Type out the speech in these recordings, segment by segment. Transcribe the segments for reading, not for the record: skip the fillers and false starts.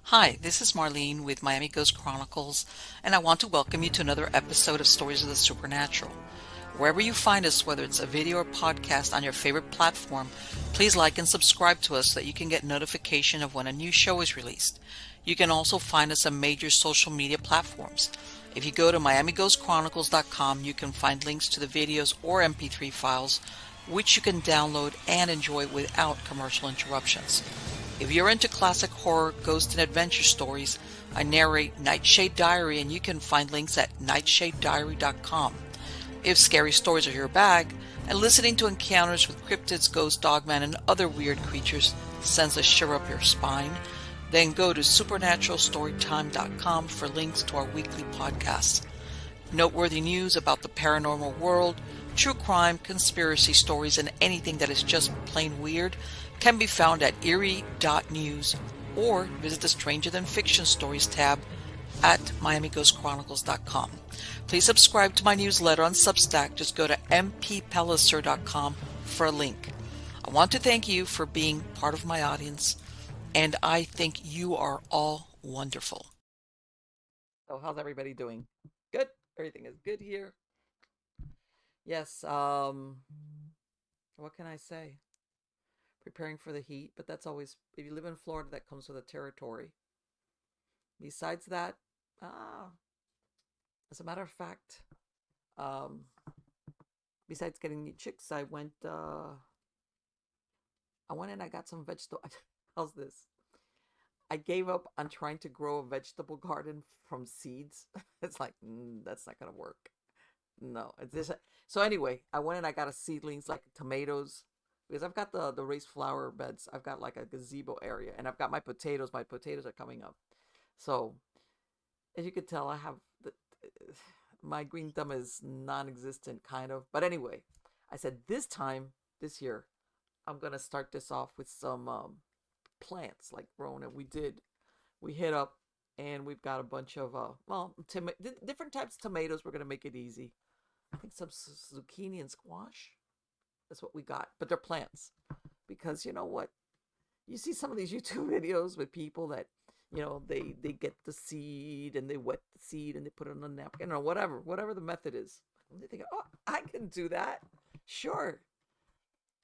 Hi, this is Marlene with Miami Ghost Chronicles, and I want to welcome you to another episode of Stories of the Supernatural. Wherever you find us, whether it's a video or podcast on your favorite platform, please like and subscribe to us so that you can get notification of when a new show is released. You can also find us on major social media platforms. If you go to miamighostchronicles.com, you can find links to the videos or MP3 files, which you can download and enjoy without commercial interruptions. If you're into classic horror, ghost, and adventure stories, I narrate Nightshade Diary, and you can find links at nightshadediary.com. If scary stories are your bag, and listening to encounters with cryptids, ghosts, dogmen, and other weird creatures sends a shiver up your spine, then go to supernaturalstorytime.com for links to our weekly podcasts. Noteworthy news about the paranormal world, true crime, conspiracy stories, and anything that is just plain weird can be found at eerie.news or visit the Stranger Than Fiction Stories tab at miamighostchronicles.com. Please subscribe to my newsletter on Substack. Just go to mppelliser.com for a link. I want to thank you for being part of my audience, and I think you are all wonderful. So how's everybody doing? Good. Everything is good here. Yes, what can I say? Preparing for the heat, but that's always, if you live in Florida, that comes with the territory. Besides that, ah, as a matter of fact, um, besides getting new chicks, I went and I got some vegetable. How's this? I gave up on trying to grow a vegetable garden from seeds. It's like that's not gonna work. No, it's just so anyway. I went and I got a seedlings like tomatoes because I've got the raised flower beds. I've got like a gazebo area, and I've got my potatoes. My potatoes are coming up. So as you can tell, I have my green thumb is non-existent kind of. But anyway, I said this year, I'm gonna start this off with some plants like Rona. We hit up and we've got a bunch of different types of tomatoes. We're gonna make it easy. I think some zucchini and squash. That's what we got, but they're plants because you know what? You see some of these YouTube videos with people that they get the seed and they wet the seed and they put it on a napkin or whatever the method is. And they think, oh, I can do that, sure.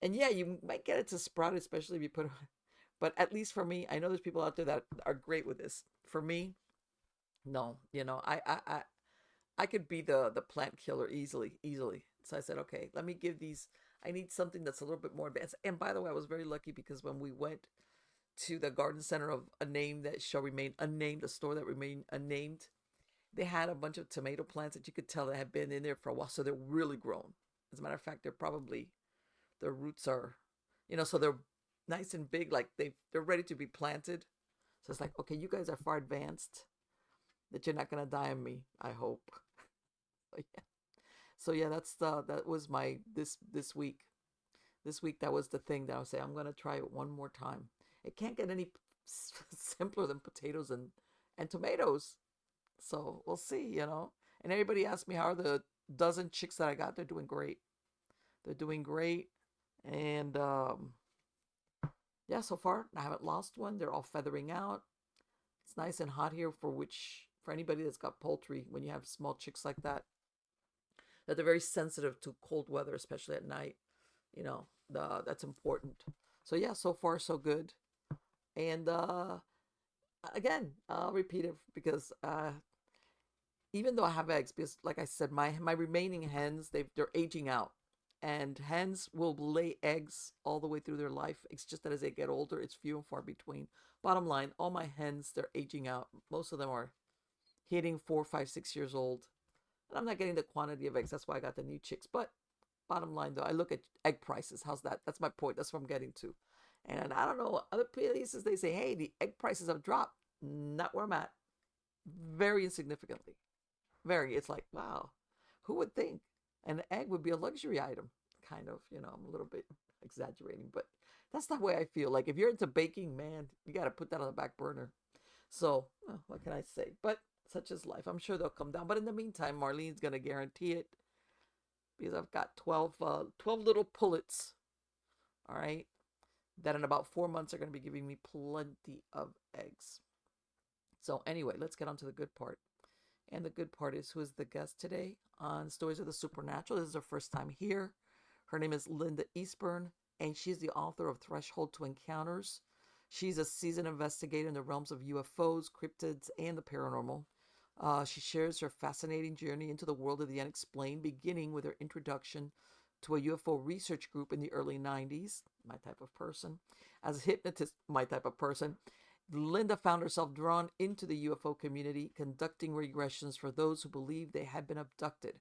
And yeah, you might get it to sprout, especially if you put. But at least for me, I know there's people out there that are great with this. For me, no. I could be the plant killer easily. So I said, okay, let me give these. I need something that's a little bit more advanced. And by the way, I was very lucky because when we went to the garden center of a name that shall remain unnamed, a store that remained unnamed, they had a bunch of tomato plants that you could tell that had been in there for a while. So they're really grown. As a matter of fact, their roots are, so they're nice and big, like they're ready to be planted. So it's like, okay, you guys are far advanced that you're not gonna die on me, I hope. So yeah, that was my this week. This week that was the thing that I was saying I'm gonna try it one more time. It can't get any simpler than potatoes and tomatoes. So we'll see. And everybody asked me how are the dozen chicks that I got. They're doing great. They're doing great. And yeah, so far I haven't lost one. They're all feathering out. It's nice and hot here for anybody that's got poultry. When you have small chicks like that they're very sensitive to cold weather, especially at night. That's important. So yeah, so far so good. And again, I'll repeat it because even though I have eggs, because like I said, my remaining hens they're aging out, and hens will lay eggs all the way through their life. It's just that as they get older, it's few and far between. Bottom line, all my hens they're aging out. Most of them are hitting 4, 5, 6 years old, and I'm not getting the quantity of eggs. That's why I got the new chicks. But bottom line, though, I look at egg prices. How's that? That's my point. That's what I'm getting to. And I don't know, other places they say, hey, the egg prices have dropped. Not where I'm at. Very insignificantly. Very. It's like, wow, who would think an egg would be a luxury item? Kind of, I'm a little bit exaggerating, but that's not the way I feel. Like if you're into baking, man, you got to put that on the back burner. So, what can I say? But such is life. I'm sure they'll come down. But in the meantime, Marlene's going to guarantee it because I've got 12 little pullets, all right, that in about 4 months are going to be giving me plenty of eggs. So anyway, let's get on to the good part. And the good part is, who is the guest today on Stories of the Supernatural? This is her first time here. Her name is Linda Eastburn, and she's the author of Threshold to Encounters. She's a seasoned investigator in the realms of UFOs, cryptids, and the paranormal. She shares her fascinating journey into the world of the unexplained, beginning with her introduction to a UFO research group in the early 90s, my type of person. As a hypnotist, my type of person, Linda found herself drawn into the UFO community, conducting regressions for those who believed they had been abducted.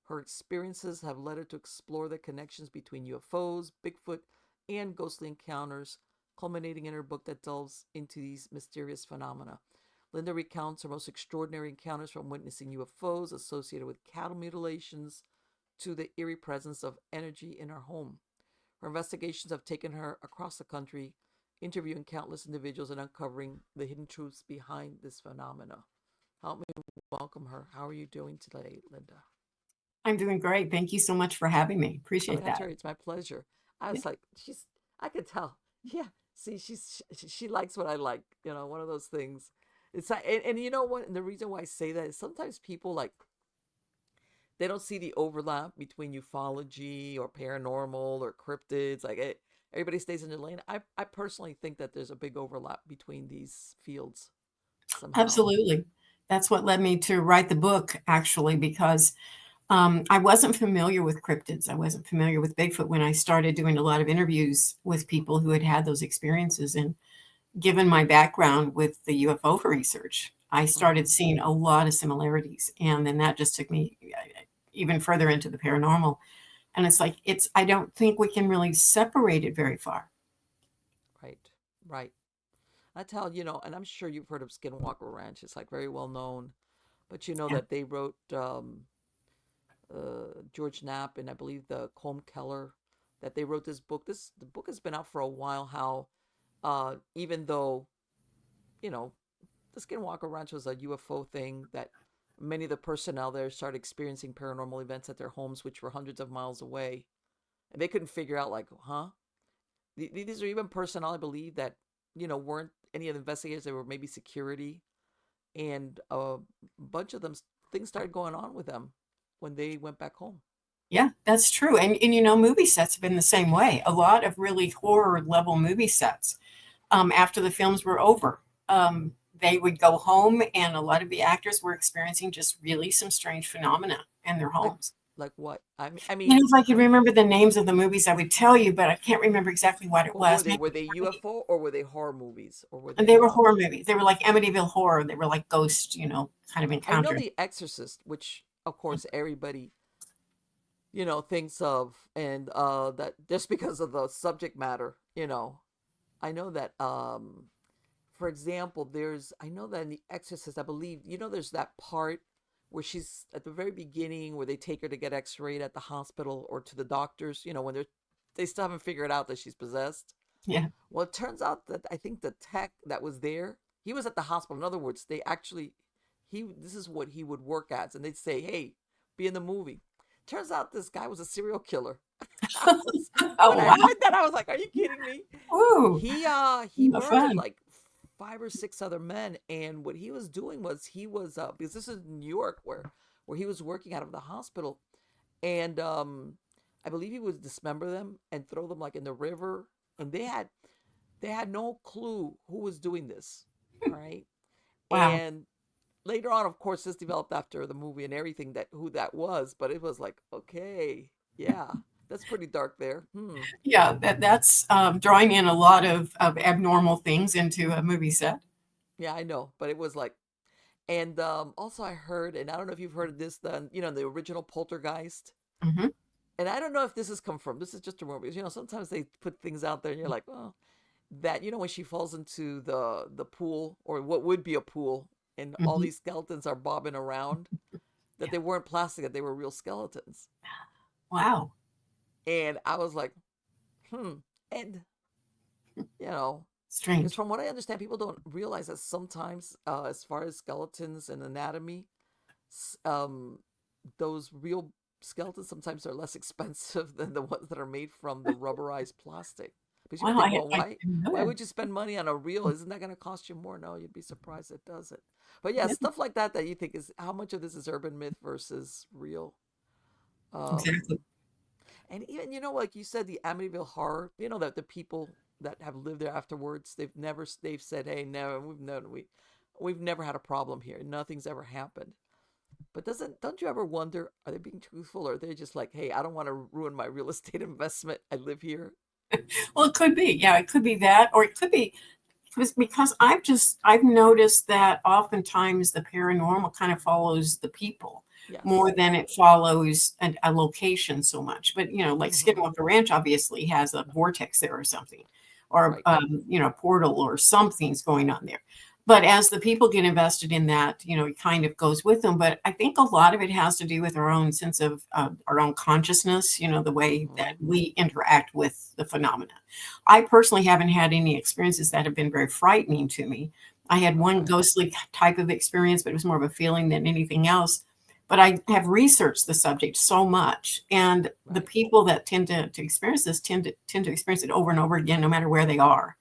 Her experiences have led her to explore the connections between UFOs, Bigfoot, and ghostly encounters, culminating in her book that delves into these mysterious phenomena. Linda recounts her most extraordinary encounters, from witnessing UFOs associated with cattle mutilations to the eerie presence of energy in her home. Her investigations have taken her across the country, interviewing countless individuals and uncovering the hidden truths behind this phenomena. Help me welcome her. How are you doing today, Linda? I'm doing great. Thank you so much for having me. I Appreciate gotta that. tell you, it's my pleasure. I Yeah, was like, I could tell. Yeah, see, she likes what I like. One of those things. It's like, and you know what? And the reason why I say that is sometimes people like they don't see the overlap between ufology or paranormal or cryptids. Like everybody stays in their lane. I personally think that there's a big overlap between these fields somehow. absolutely. That's what led me to write the book, actually, because I wasn't familiar with cryptids. I wasn't familiar with Bigfoot when I started doing a lot of interviews with people who had had those experiences. And given my background with the UFO research, I started Hmm. seeing a lot of similarities. And then that just took me even further into the paranormal. And it's like, I don't think we can really separate it very far. Right, right. I tell and I'm sure you've heard of Skinwalker Ranch. It's like very well known, but you know Yeah. that they wrote George Knapp and I believe the Colm Keller, that they wrote this book. The book has been out for a while. How even though you know the Skinwalker Ranch was a UFO thing, that many of the personnel there started experiencing paranormal events at their homes, which were hundreds of miles away, and they couldn't figure out like, huh? These are even personnel, I believe, that weren't any of the investigators. They were maybe security, and a bunch of them things started going on with them when they went back home. Yeah, that's true. And movie sets have been the same way. A lot of really horror level movie sets, after the films were over, they would go home, and a lot of the actors were experiencing just really some strange phenomena in their Like homes. like what? I If mean, I could remember the names of the movies, I would tell you, but I can't remember exactly what it what were was. they? Were they UFO or were they horror movies or were And they they? were horror movies. They were like Amityville Horror. They were like ghost, kind of I know encounters. The Exorcist, which of course everybody thinks of, and that just because of the subject matter, I know that for example, I know that in The Exorcist, I believe, there's that part where she's at the very beginning where they take her to get x-rayed at the hospital or to the doctors, when they still haven't figured out that she's possessed. Yeah. Well, it turns out that I think the tech that was there, he was at the hospital. In other words, they actually, this is what he would work as, and they'd say, "Hey, be in the movie." Turns out this guy was a serial killer. Oh, When I wow. heard that, I was like, "Are you kidding me?" Ooh, He murdered fun. like five or six other men, and what he was doing was he was because this is New York where he was working out of the hospital, and I believe he would dismember them and throw them like in the river, and they had no clue who was doing this. All right. Wow. And later on, of course, this developed after the movie and everything, that who that was, but it was like, okay, yeah, that's pretty dark there. Hmm. Yeah, that's drawing in a lot of abnormal things into a movie set. Yeah, I know. But it was like, and also I heard, and I don't know if you've heard of this, the original Poltergeist. Hmm. And I don't know if this has come from, this is just a rumor, because, sometimes they put things out there and you're like, oh, that when she falls into the pool, or what would be a pool, and all Hmm. these skeletons are bobbing around, that Yeah. they weren't plastic, that they were real skeletons. Wow. And I was like, hmm. And you know because Strange. from what I understand, people don't realize that sometimes, as far as skeletons and anatomy, um those real skeletons sometimes are less expensive than the ones that are made from the rubberized plastic, Because you might Well, think, well, I why didn't would you spend money on a reel? Isn't that going to cost you more? No, you'd be surprised it doesn't. But yeah, know. stuff like that that you think is how much of this is urban myth versus real. Um, Exactly. and even like you said, the Amityville horror. That the people that have lived there afterwards, they've said, hey, no, we've never had a problem here. Nothing's ever happened. But don't you ever wonder, are they being truthful, or are they just like, hey, I don't want to ruin my real estate investment. I live here. Well, it could be. Yeah, it could be that, or it could be because I've noticed that oftentimes the paranormal kind of follows the people more Yes. than it follows a location so much. But like Mm-hmm. Skinwalker Ranch obviously has a vortex there or something, or Right. portal or something's going on there. But as the people get invested in that, it kind of goes with them. But I think a lot of it has to do with our own sense of our own consciousness, the way that Mm-hmm. we interact with the phenomena. I personally haven't had any experiences that have been very frightening to me. I had one Okay. ghostly type of experience, but it was more of a feeling than anything else. But I have researched the subject so much, and the Right. people that tend to experience this tend to experience it over and over again, no matter where they are.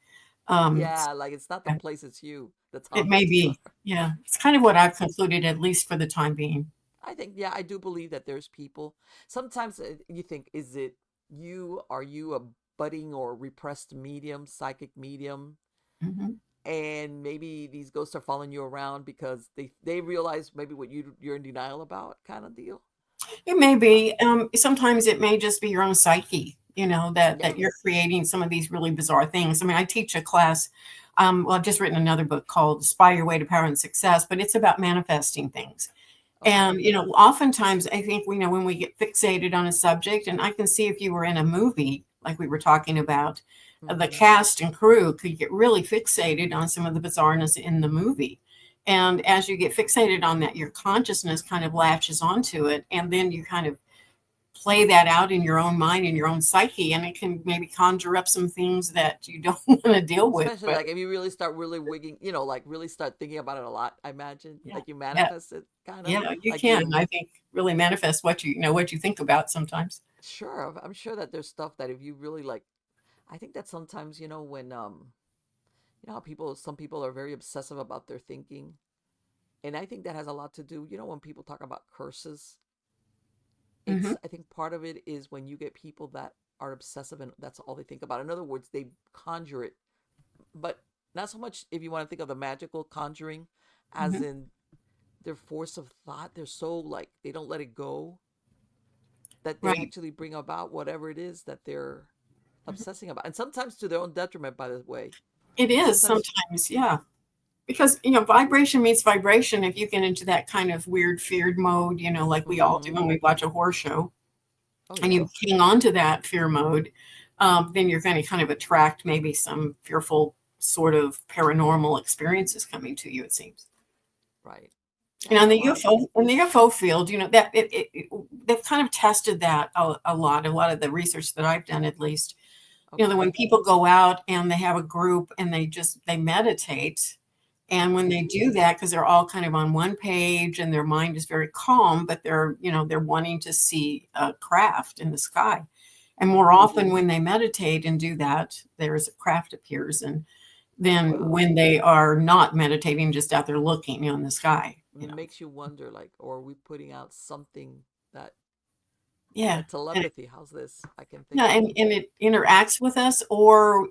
Yeah, like it's not the place, it's you that's It may haunted. be, yeah. It's kind of what I've concluded, at least for the time being. I think, yeah, I do believe that there's people. Sometimes you think, is it you? Are you a budding or repressed medium, psychic medium? Mhm. And maybe these ghosts are following you around because they realize maybe what you're in denial about, kind of deal. It may Uh, be. Sometimes it may just be your own psyche, that yeah. you're creating some of these really bizarre things. I mean, I teach a class. Well, I've just written another book called Spy Your Way to Power and Success, but it's about manifesting things. Okay. And, oftentimes I think when we get fixated on a subject, and I can see if you were in a movie, like we were talking about, the Mm-hmm. cast and crew could get really fixated on some of the bizarreness in the movie. And as you get fixated on that, your consciousness kind of latches onto it. And then you kind of play that out in your own mind, in your own psyche, and it can maybe conjure up some things that you don't want to deal with. Especially But like if you really start really wigging, like really start thinking about it a lot. I imagine, yeah, like you yeah, manifest it, kind of yeah, you like can, you're I think, really manifest what you think about sometimes. sure. I'm sure that there's stuff that if you really like, I think that sometimes when how some people are very obsessive about their thinking, and I think that has a lot to do. When people talk about curses, Hmm. I think part of it is when you get people that are obsessive and that's all they think about. In other words, they conjure it, but not so much if you want to think of the magical conjuring, as Hmm. in their force of thought. They're so like they don't let it go that they Right. actually bring about whatever it is that they're Mhm. obsessing about, and sometimes to their own detriment. By the way, It is sometimes. sometimes, yeah. Because, vibration meets vibration. If you get into that kind of weird, feared mode, like we all do Mm-hmm. when we watch a horror show, Oh and yeah. you hang on to that fear mode, then you're going to kind of attract maybe some fearful sort of paranormal experiences coming to you, it seems. Right. And Yeah. on A the lot of UFO, in the UFO field, that they've kind of tested that a lot. A lot of the research that I've done, at least, that when okay. people go out and they have a group and they meditate, and when they Okay. do that, because they're all kind of on one page and their mind is very calm, but they're wanting to see a craft in the sky. And more Mm-hmm. often when they meditate and do that, there's a craft appears. And then Wow. when they are not meditating, just out there looking in the sky. Makes you wonder, like, or are we putting out something that Yeah. And telepathy? How's this? I can yeah, think of. and it interacts with us, or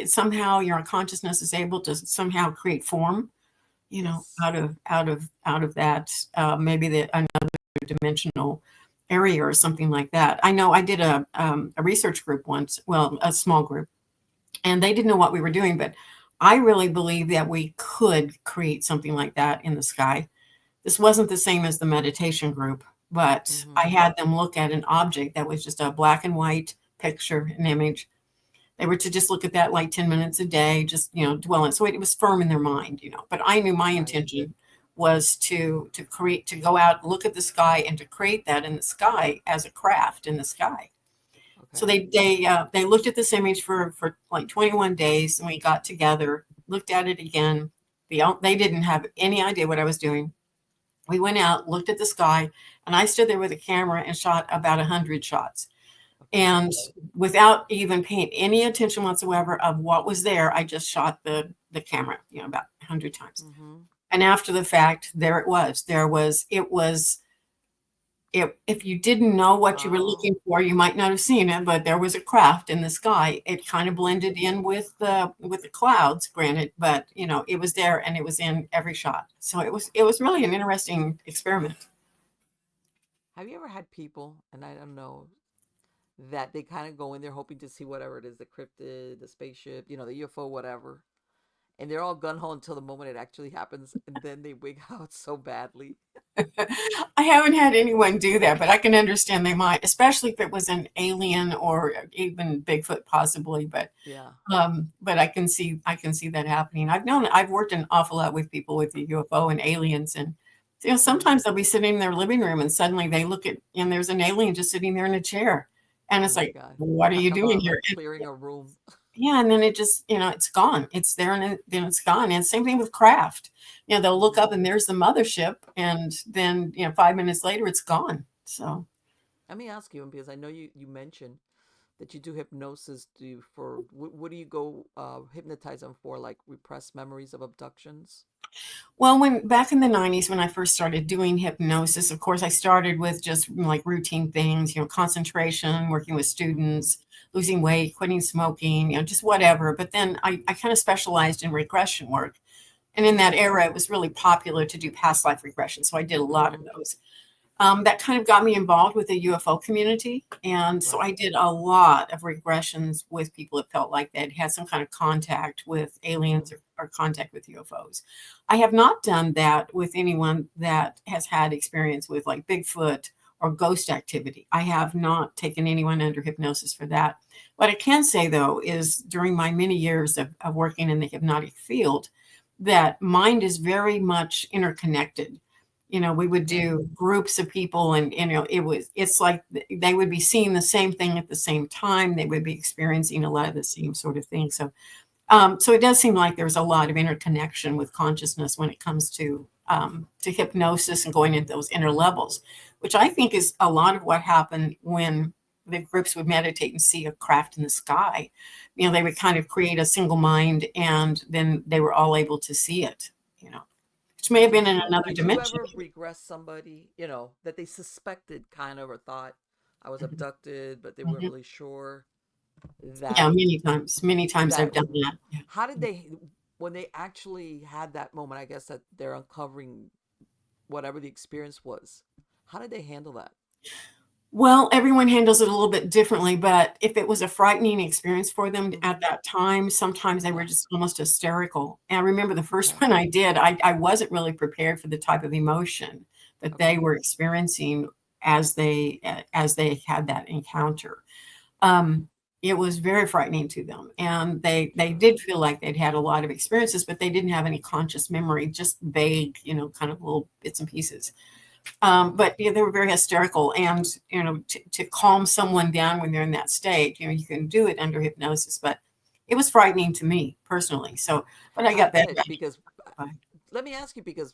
somehow your consciousness is able to somehow create form, Yes. out of that, maybe another dimensional area or something like that. I know I did a research group once, well, a small group, and they didn't know what we were doing, but I really believe that we could create something like that in the sky. This wasn't the same as the meditation group, but I Mm-hmm. had them look at an object that was just a black and white picture, an image. They were to just look at that like 10 minutes a day, just, dwell on it. So it was firm in their mind. But I knew my Right. intention was to go out, look at the sky, and to create that in the sky as a craft in the sky. So Okay. they looked at this image for like 21 days, and we got together, looked at it again. They didn't have any idea what I was doing. We went out, looked at the sky, and I stood there with a camera and shot about 100 shots. And without even paying any attention whatsoever of what was there, I just shot the camera, about 100 times. Mm-hmm. And after the fact, there it was. If you didn't know what you were Wow. looking for, you might not have seen it, but there was a craft in the sky. It kind of blended in with the clouds, granted, but it was there and it was in every shot. So it was really an interesting experiment. Have you ever had people, and I don't know, that they kind of go in there hoping to see whatever it is, the cryptid, the spaceship, the UFO, whatever, and they're all gun ho until the moment it actually happens, and then they wig out so badly. I haven't had anyone do that, but I can understand they might, especially if it was an alien or even Bigfoot possibly. Yeah. But I can see that happening. I've worked an awful lot with people with the UFO and aliens, and Mm-hmm. sometimes they'll be sitting in their living room and suddenly they look at and there's an alien just sitting there in a chair, and Oh it's my like, God. what are Talk you doing about here? like clearing a room. Yeah, and then it just, it's gone. It's there and then it's gone. And same thing with craft. They'll look Mm-hmm. up and there's the mothership, and then 5 minutes later it's gone. So, Let me ask you, because I know you mentioned that you do hypnosis. Do you, for what do you go hypnotize them for? Like repressed memories of abductions? well, when back in the 90s when I first started doing hypnosis, of course I started with just like routine things, concentration, working with Mm-hmm. students, losing weight, quitting smoking, just whatever. But then I kind of specialized in regression work. And in that era, it was really popular to do past life regression. So I did a lot of Mm-hmm. those. That kind of got me involved with the UFO community. And so Right. I did a lot of regressions with people that felt like they'd had some kind of contact with Mm-hmm. aliens or contact with UFOs. I have not done that with anyone that has had experience with like Bigfoot or ghost activity. I have not taken anyone under hypnosis for that. What I can say, though, is during my many years of working in the hypnotic field, that mind is very much interconnected. We would Okay. do groups of people, and it's like they would be seeing the same thing at the same time. They would be experiencing a lot of the same sort of thing. So it does seem like there's a lot of interconnection with consciousness when it comes to hypnosis and going into those inner levels, which I think is a lot of what happened when the groups would meditate and see a craft in the sky. They would kind of create a single mind, and then they were all able to see it. You know, which may have Did been in you another did you dimension. ever regress somebody, that they suspected kind of or thought I was Mhm, abducted, but they weren't mhm. really sure Yeah, that many times that I've done that. Yeah. how did they when they actually had that moment, I guess that they're uncovering whatever the experience was. How did they handle that? Well, everyone handles it a little bit differently, but if it was a frightening experience for them at Mm-hmm. that time, sometimes they were Yeah. just almost hysterical. And I remember the first Okay. one I did, I wasn't really prepared for the type of emotion that they Okay. were experiencing as they had that encounter. Um, it was very frightening to them, and they Sure. did feel like they'd had a lot of experiences, but they didn't have any conscious memory, just vague, kind of little bits and pieces. Right. But yeah, they were very hysterical, and to calm someone down when they're in that state, you can do it under hypnosis, but it was frightening to me personally. So, but I I got better bet because at it. let me ask you because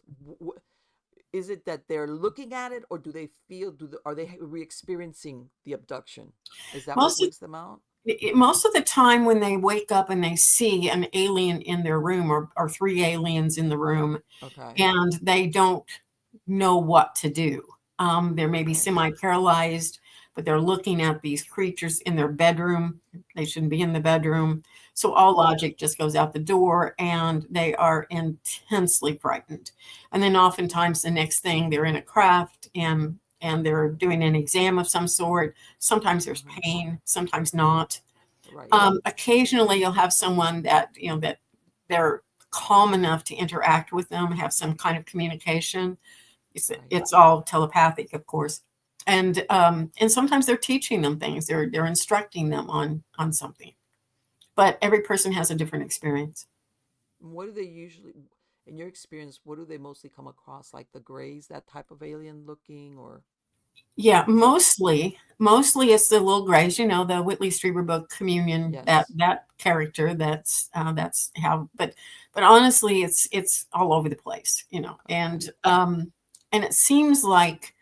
is it that they're looking at it or do they feel are they re-experiencing the abduction? Is that what Most of wigs them out? most of the time when they wake up and they see an alien in their room, or three aliens in the room, Okay. and they don't know what to do. They're maybe Okay. semi-paralyzed, but they're looking at these creatures in their bedroom. They shouldn't be in the bedroom. So all Okay. logic just goes out the door, and they are intensely frightened. And then oftentimes the next thing they're in a craft, and they're doing an exam of some sort. Sometimes there's Mm-hmm. pain, sometimes not. Right. Occasionally you'll have someone that they're calm enough to interact with them, have some kind of communication. it's Right. it's all telepathic, of course, and sometimes they're teaching them things. They're instructing them on something. But every person has a different experience. What do they usually, in your experience, what do they mostly come across? Like the grays, that type of alien looking, or Yeah, is it? mostly it's the little grays. The Whitley Strieber book Communion. That Yes. that character. That's how. But honestly, it's all over the place. Okay. And it seems like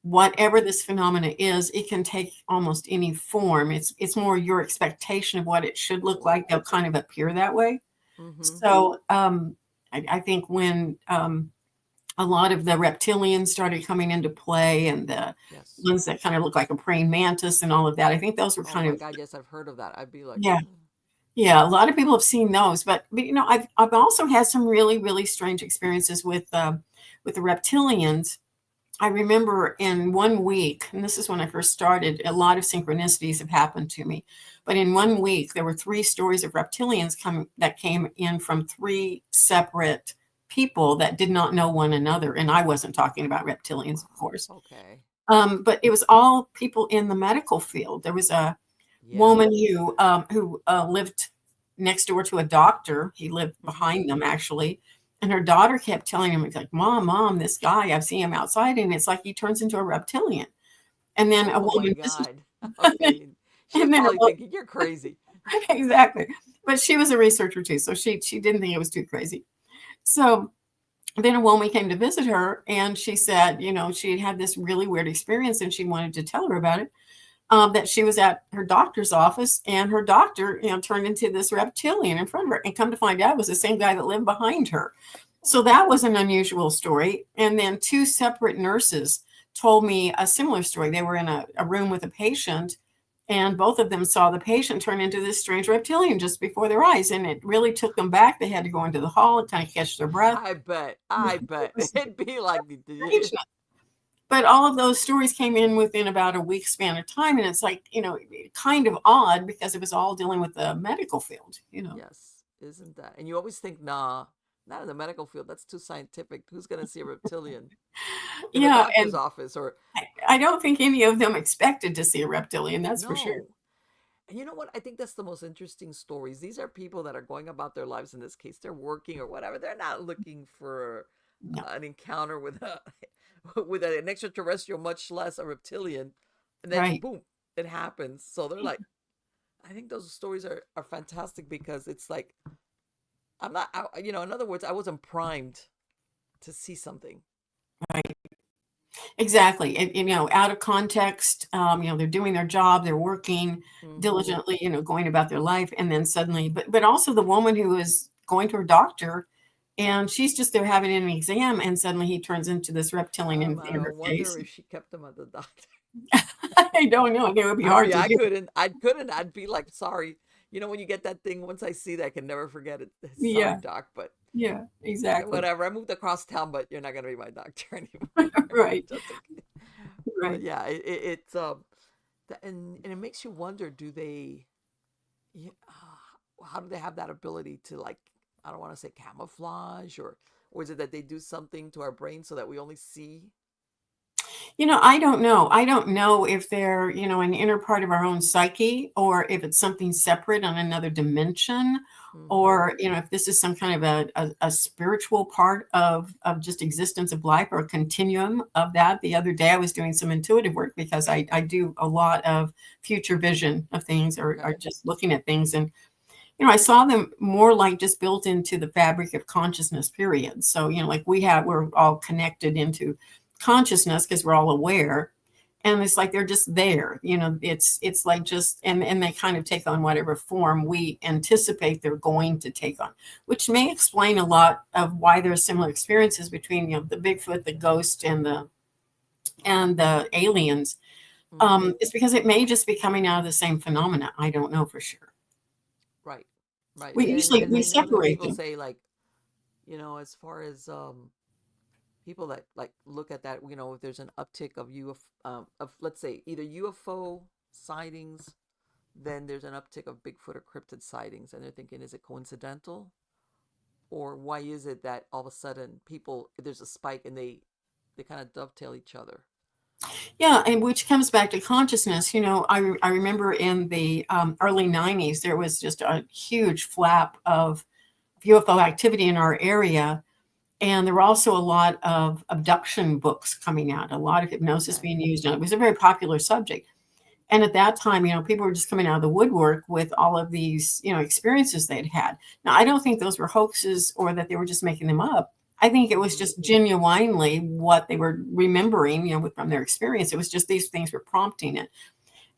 whatever this phenomena is, it can take almost any form. It's more your expectation of what it should look like. They'll kind of appear that way. Mm-hmm. So I think when a lot of the reptilians started coming into play, and the Yes. ones that kind of look like a praying mantis and all of that, I think those were Oh kind my of, God, yes, I've heard of that. I'd be like, yeah, yeah. A lot of people have seen those, but you know, I've also had some really really strange experiences with the reptilians. I remember in one week, and this is when I first started, a lot of synchronicities have happened to me. But in one week, there were three stories of reptilians that came in from three separate people that did not know one another. And I wasn't talking about reptilians, of wow, course. okay. But it was all people in the medical field. There was a Yeah. woman who lived next door to a doctor. He lived Mm-hmm. behind them, actually. And her daughter kept telling him, it's like, Mom, this guy, I've seen him outside. And it's like he turns into a reptilian. And then a Oh my woman, this is, God. Okay. She's and then probably thinking you're crazy. exactly. But she was a researcher too. So she didn't think it was too crazy. So then a woman came to visit her, and she said, you know, she had this really weird experience and she wanted to tell her about it. That she was at her doctor's office, and her doctor, you know, turned into this reptilian in front of her, and come to find out it was the same guy that lived behind her. So that was an unusual story. And then two separate nurses told me a similar story. They were in a room with a patient, and both of them saw the patient turn into this strange reptilian just before their eyes, and it really took them back. They had to go into the hall and kind of catch their breath. I bet. Yeah, I it bet. was It'd be like, strange. But all of those stories came in within about a week span of time. And it's like, you know, kind of odd because it was all dealing with the medical field, you know. yes, isn't that? And you always think, nah, not in the medical field. That's too scientific. Who's going to see a reptilian in a Yeah. doctor's And office? Or, I don't think any of them expected to see a reptilian, that's for sure. no. And you know what? I think that's the most interesting stories. These are people that are going about their lives. In this case, they're working or whatever. They're not looking for No. an encounter with a with an extraterrestrial, much less a reptilian. And then Right. boom, it happens. So they're like, I think those stories are fantastic because it's like I'm not, in other words, I wasn't primed to see something. Right. Exactly. And, you know, out of context, you know, they're doing their job, they're working Mm-hmm. diligently, you know, going about their life. And then suddenly, but also the woman who is going to her doctor, and she's just there having an exam, and suddenly he turns into this reptilian in I front of her wonder face. if she kept him at the doctor. I don't know. It would be I hard mean, to I do. couldn't. I couldn't. I'd be like, sorry. You know, when you get that thing, once I see that, I can never forget it. Sorry, Yeah. doc, but Yeah. Exactly. whatever. I moved across town, but you're not gonna be my doctor anymore. Right. Just okay. But Right. yeah, it's and it makes you wonder: do they, yeah, how do they have that ability to, like, I don't want to say camouflage, or is it that they do something to our brain so that we only see? You know, I don't know. I don't know if they're, you know, an inner part of our own psyche, or if it's something separate on another dimension, Mm-hmm. or, you know, if this is some kind of a spiritual part of just existence of life, or a continuum of that. The other day I was doing some intuitive work because I do a lot of future vision of things, or Okay. just looking at things. And, you know, I saw them more like just built into the fabric of consciousness, period. So, you know, like we're all connected into consciousness because we're all aware. And it's like they're just there, you know, it's like just, and they kind of take on whatever form we anticipate they're going to take on, which may explain a lot of why there's similar experiences between, you know, the Bigfoot, the ghost, and the aliens. Mm-hmm. It's because it may just be coming out of the same phenomena. I don't know for sure. Right. Right. We usually And we I know that separate people them. say, like, as far as people that, like, look at that, if there's an uptick of of, let's say, either UFO sightings, then there's an uptick of Bigfoot or cryptid sightings, and they're thinking, is it coincidental, or why is it that all of a sudden people, there's a spike, and they kind of dovetail each other? Yeah, and which comes back to consciousness. You know, I remember in the early 90s, there was just a huge flap of UFO activity in our area. And there were also a lot of abduction books coming out, a lot of hypnosis Okay. being used. And it was a very popular subject. And at that time, you know, people were just coming out of the woodwork with all of these, you know, experiences they'd had. Now, I don't think those were hoaxes or that they were just making them up. I think it was Mm-hmm. just genuinely what they were remembering, from their experience. It was just these things were prompting it.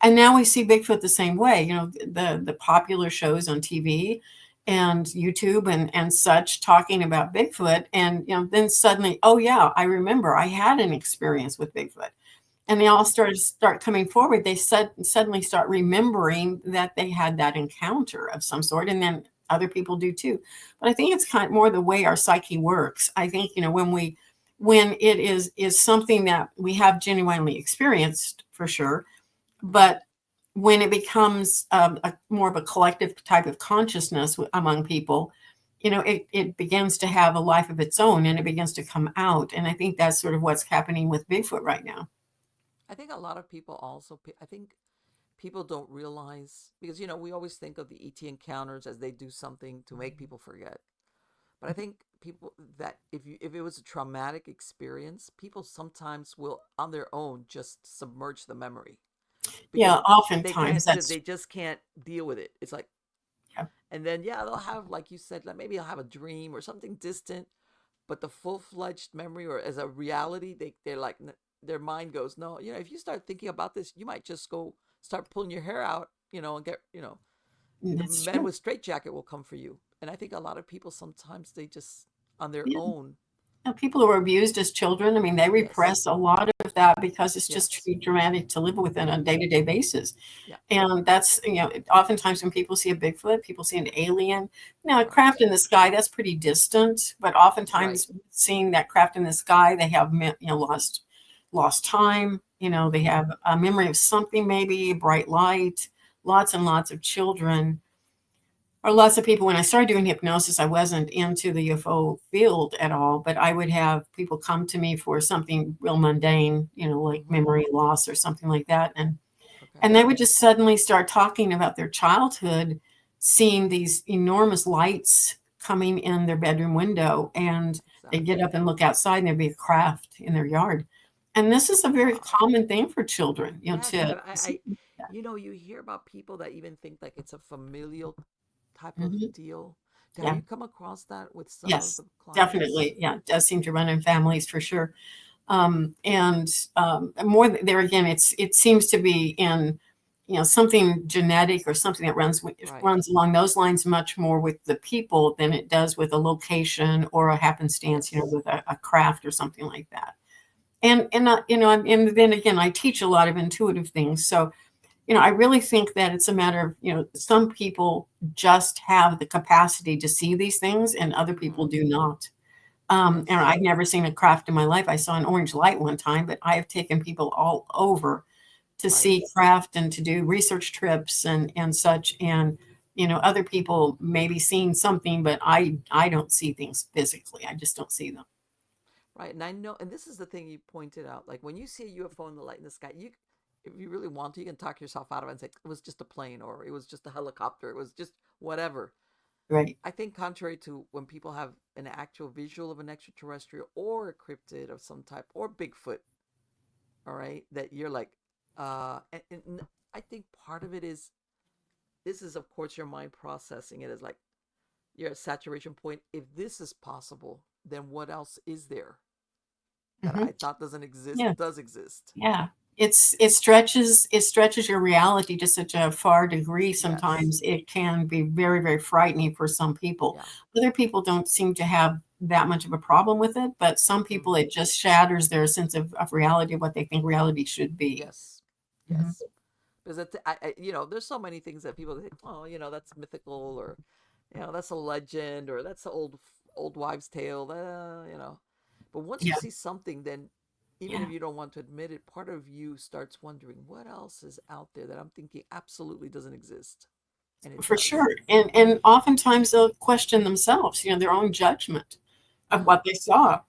And now we see Bigfoot the same way, the popular shows on TV and YouTube and such talking about Bigfoot. And, then suddenly, oh yeah, I remember I had an experience with Bigfoot. And they all start coming forward. They suddenly start remembering that they had that encounter of some sort, and then other people do too. But I think it's kind of more the way our psyche works. I think when it is something that we have genuinely experienced for sure, Mm-hmm. but when it becomes more of a collective type of consciousness among people, it begins to have a life of its own and it begins to come out. And I think that's sort of what's happening with Bigfoot right now. I think a lot of people also, I think people don't realize, because, we always think of the ET encounters as they do something to make people forget. But I think people that if it was a traumatic experience, people sometimes will on their own just submerge the memory Yeah, because oftentimes that's they just can't deal with it. It's like, yeah. and then yeah, they'll have, like you said, like maybe they'll have a dream or something distant, but the full-fledged memory or as a reality, they're like, their mind goes, no, if you start thinking about this, you might just go start pulling your hair out, and get, the That's men true. with straitjacket will come for you. And I think a lot of people sometimes they just on their Yeah. own. People who were abused as children, I mean, they Yes. repress a lot of that because it's just Yes. too dramatic to live with on a Yes. day-to-day basis. Yeah. And that's, oftentimes when people see a Bigfoot, people see an alien. Now, a Right. craft in the sky, that's pretty distant, but Right. oftentimes seeing that craft in the sky, they have, lost time. They Mm-hmm. have a memory of something, maybe bright light. Lots and lots of children or lots of people. When I started doing hypnosis, I wasn't into the UFO field at all, but I would have people come to me for something real mundane, like Mm-hmm. memory loss or something like that. And Okay. they would just suddenly start talking about their childhood, seeing these enormous lights coming in their bedroom window. And they get Exactly. up and look outside and there'd be a craft in their yard. And this is a very Wow. common thing for children, Yes, to but see that. you hear about people that even think like it's a familial type of Mhm. deal. Have Yeah. you come across that with some of Yes, the clients? definitely. Yeah, it does seem to run in families for sure. And more there again, it seems to be in something genetic or something that Right. runs along those lines much more with the people than it does with a location or a happenstance, Yes. with a craft or something like that. And then again, I teach a lot of intuitive things, so I really think that it's a matter of, some people just have the capacity to see these things and other Mm-hmm. people do not. And Yes. I've never seen a craft in my life. I saw an orange light one time, but I have taken people all over to Right. see craft and to do research trips and such. And other people may be seeing something, but I don't see things physically. I just don't see them. Right. And I know, and this is the thing you pointed out. Like when you see a UFO in the light in the sky, if you really want to, you can talk yourself out of it and say it was just a plane or it was just a helicopter. It was just whatever. Right. I think contrary to when people have an actual visual of an extraterrestrial or a cryptid of some type or Bigfoot, all right, that you're like, and I think part of it is this is of course your mind processing it as like you're at saturation point. If this is possible, then what else is there that Hmm. I thought doesn't exist Yeah. does exist? Yeah. It stretches your reality to such a far degree. Yes. Sometimes it can be very, very frightening for some people. Yeah. Other people don't seem to have that much of a problem with it, but some people Mm-hmm. it just shatters their sense of reality, of what they think reality should be. Yes. Hmm. Yes. Because there's so many things that people think, oh, that's mythical, or, that's a legend, or that's an old wives' tale, But once you Yeah, see something, then even yeah, if you don't want to admit it, part of you starts wondering what else is out there that I'm thinking absolutely doesn't exist, and it for does. sure. And oftentimes they'll question themselves, their own judgment of what they saw.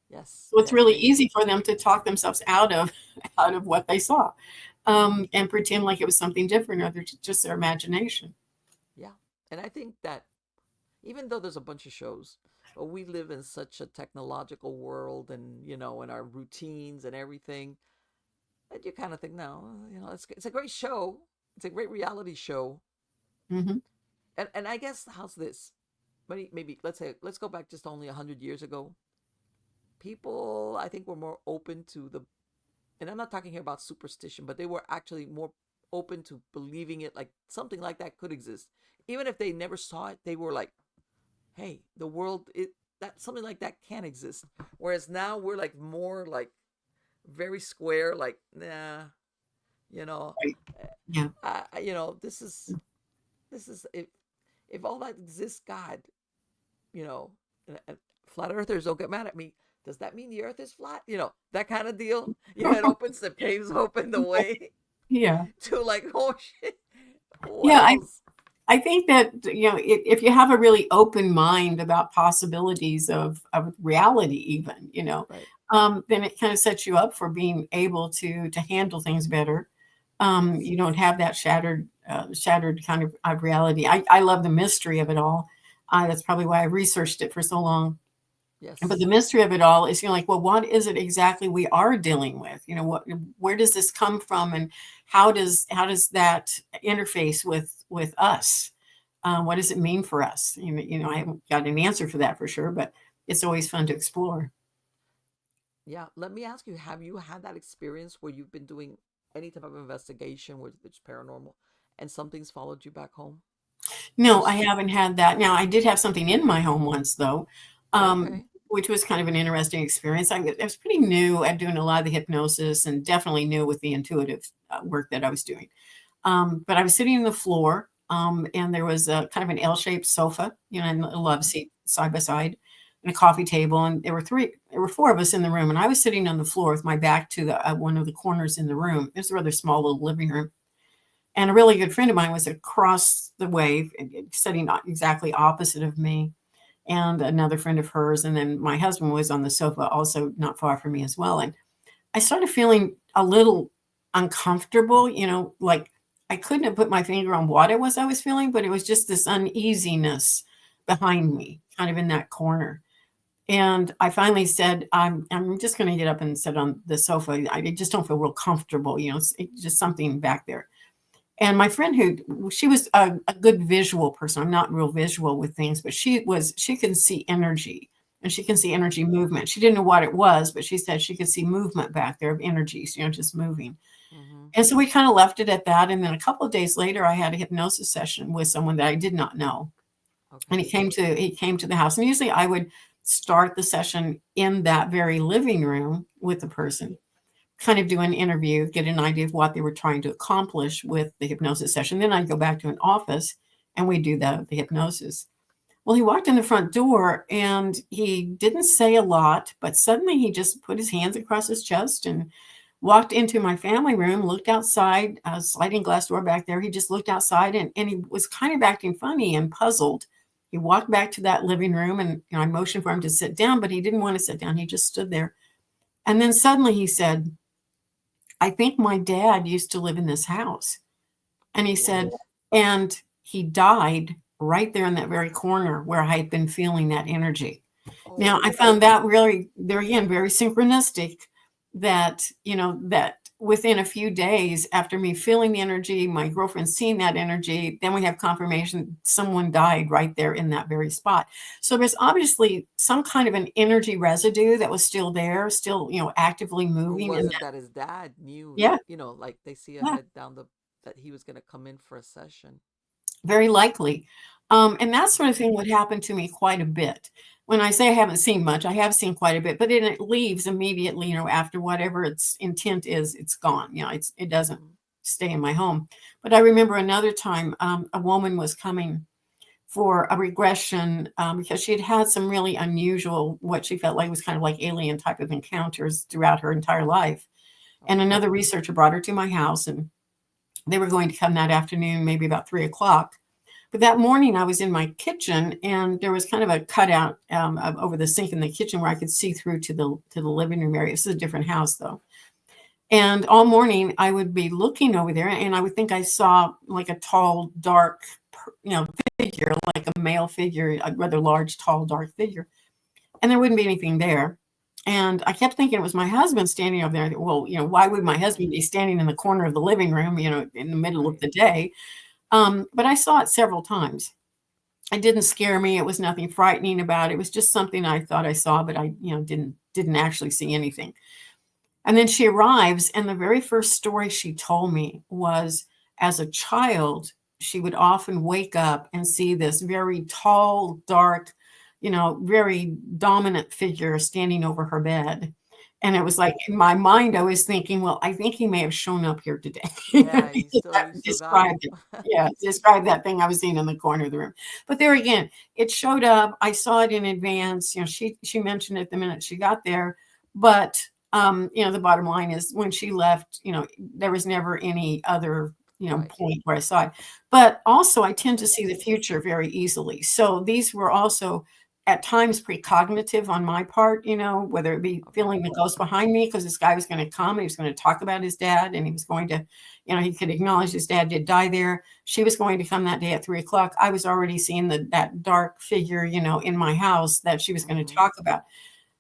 Yes. So it's Yes. really easy for them to talk themselves out of out of what they saw, and pretend like it was something different, or they're just their imagination. Yeah. And I think that even though there's a bunch of shows, but we live in such a technological world, and in our routines and everything, that you kind of think, no, it's a great show, it's a great reality show. Hmm. And I guess how's this? maybe let's go back just only 100 years ago. People, I think, were more open to the, and I'm not talking here about superstition, but they were actually more open to believing it, like something like that could exist. Even if they never saw it, they were like, hey, the world, that something like that can exist. Whereas now we're like more like very square, like, nah, you know, Right. Yeah. this is if all that exists, God, you know, flat earthers don't get mad at me. Does that mean the earth is flat? That kind of deal. It paves open the way Yeah. to like, oh shit, what Yeah. else? I think that, if you have a really open mind about possibilities of reality, even, Right. then it kind of sets you up for being able to handle things better. Yes. You don't have that shattered kind of reality. I love the mystery of it all. That's probably why I researched it for so long. But the Yes. mystery of it all is, like, well, what is it exactly we are dealing with? Where does this come from, and how does that interface with us? What does it mean for us? I haven't got an answer for that for sure, but it's always fun to explore. Yeah. Let me ask you: have you had that experience where you've been doing any type of investigation where it's paranormal, and something's followed you back home? No, I Just haven't had that. Now, I did have something in my home once, though, okay. which was kind of an interesting experience. I was pretty new at doing a lot of the hypnosis, and definitely new with the intuitive work that I was doing. But I was sitting on the floor, and there was a kind of an L-shaped sofa, and a love Okay. seat side by side, and a coffee table. And there were four of us in the room, and I was sitting on the floor with my back to the one of the corners in the room. It was a rather small little living room. And a really good friend of mine was across the way, sitting exactly opposite of me, and another friend of hers. And then my husband was on the sofa, also not far from me as well. And I started feeling a little uncomfortable, like I couldn't have put my finger on what it was I was feeling, but it was just this uneasiness behind Mm-hmm. me, kind of in that corner. And I finally said, I'm just going to get up and sit on the sofa. I just don't feel real comfortable. It's just something back there. And my friend, she was a good visual person. I'm not real visual with things, but she can see energy, and she can see energy movement. She didn't know what it was, but she said she could see movement back there of energies, just moving. Mm-hmm. And so we kind of left it at that. And then a couple of days later, I had a hypnosis session with someone that I did not know. And Okay. he came to the house. And usually I would start the session in that very living room with the person, kind of do an interview, get an idea of what they were trying to accomplish with the hypnosis session. Then I'd go back to an office and we do the hypnosis. Well, he walked in the front door and he didn't say a lot, but suddenly he just put his hands across his chest and walked into my family room, looked outside, a sliding glass door back there. He just looked outside, and he was kind of acting funny and puzzled. He walked back to that living room, and I motioned for him to sit down, but he didn't want to sit down. He just stood there. And then suddenly he said, I think my dad used to live in this house. And he said, What? and he died right there in that very corner where I had been feeling that energy. Now, I Oh. found that really, there again, very synchronistic, that within a few days after me feeling the energy, my girlfriend seeing that energy, then we have confirmation someone died right there in that very spot. So there's obviously some kind of an energy residue that was still there, still, actively Or moving. was And it that his dad knew yeah, that, like they see yeah. ahead down that he was going to come in for a session? Very likely. And that sort of Mm-hmm. thing would happen to me quite a bit. When I say I haven't seen much, I have seen quite a bit, but then it leaves immediately, after whatever its intent is, it's gone. It doesn't Mm-hmm. stay in my home. But I remember another time, a woman was coming for a regression, because she had had some really unusual, what she felt like was kind of like alien type of encounters throughout her entire life. And Okay. another researcher brought her to my house, and they were going to come that afternoon, maybe about 3 o'clock. But that morning, I was in my kitchen, and there was kind of a cutout over the sink in the kitchen where I could see through to the living room area. This is a different house, though. And all morning, I would be looking over there, and I would think I saw like a tall, dark, figure, like a male figure, a rather large, tall, dark figure, and there wouldn't be anything there. And I kept thinking it was my husband standing over there. Well, why would my husband be standing in the corner of the living room, in the middle of Right. the day? But I saw it several times. It didn't scare me. It was nothing frightening about it. It was just something I thought I saw, but I, didn't actually see anything. And then she arrives, and the very first story she told me was, as a child, she would often wake up and see this very tall, dark, very dominant figure standing over her bed. And it was like in my mind, I was thinking, well, I think he may have shown up here today. Yeah, Because that you still got him. described it. Yeah, described that thing I was seeing in the corner of the room. But there again, it showed up. I saw it in advance. She mentioned it the minute she got there. But the bottom line is when she left, there was never any other, Right. point where I saw it. But also I tend to Makes see the sense. future very easily. So these were also at times precognitive on my part, whether it be Okay. feeling the ghost behind me because this guy was going to come, he was going to talk about his dad, and he was going to, he could acknowledge his dad did die there. She was going to come that day at 3:00. I was already seeing that dark figure, in my house that she was going to Mm-hmm. talk about.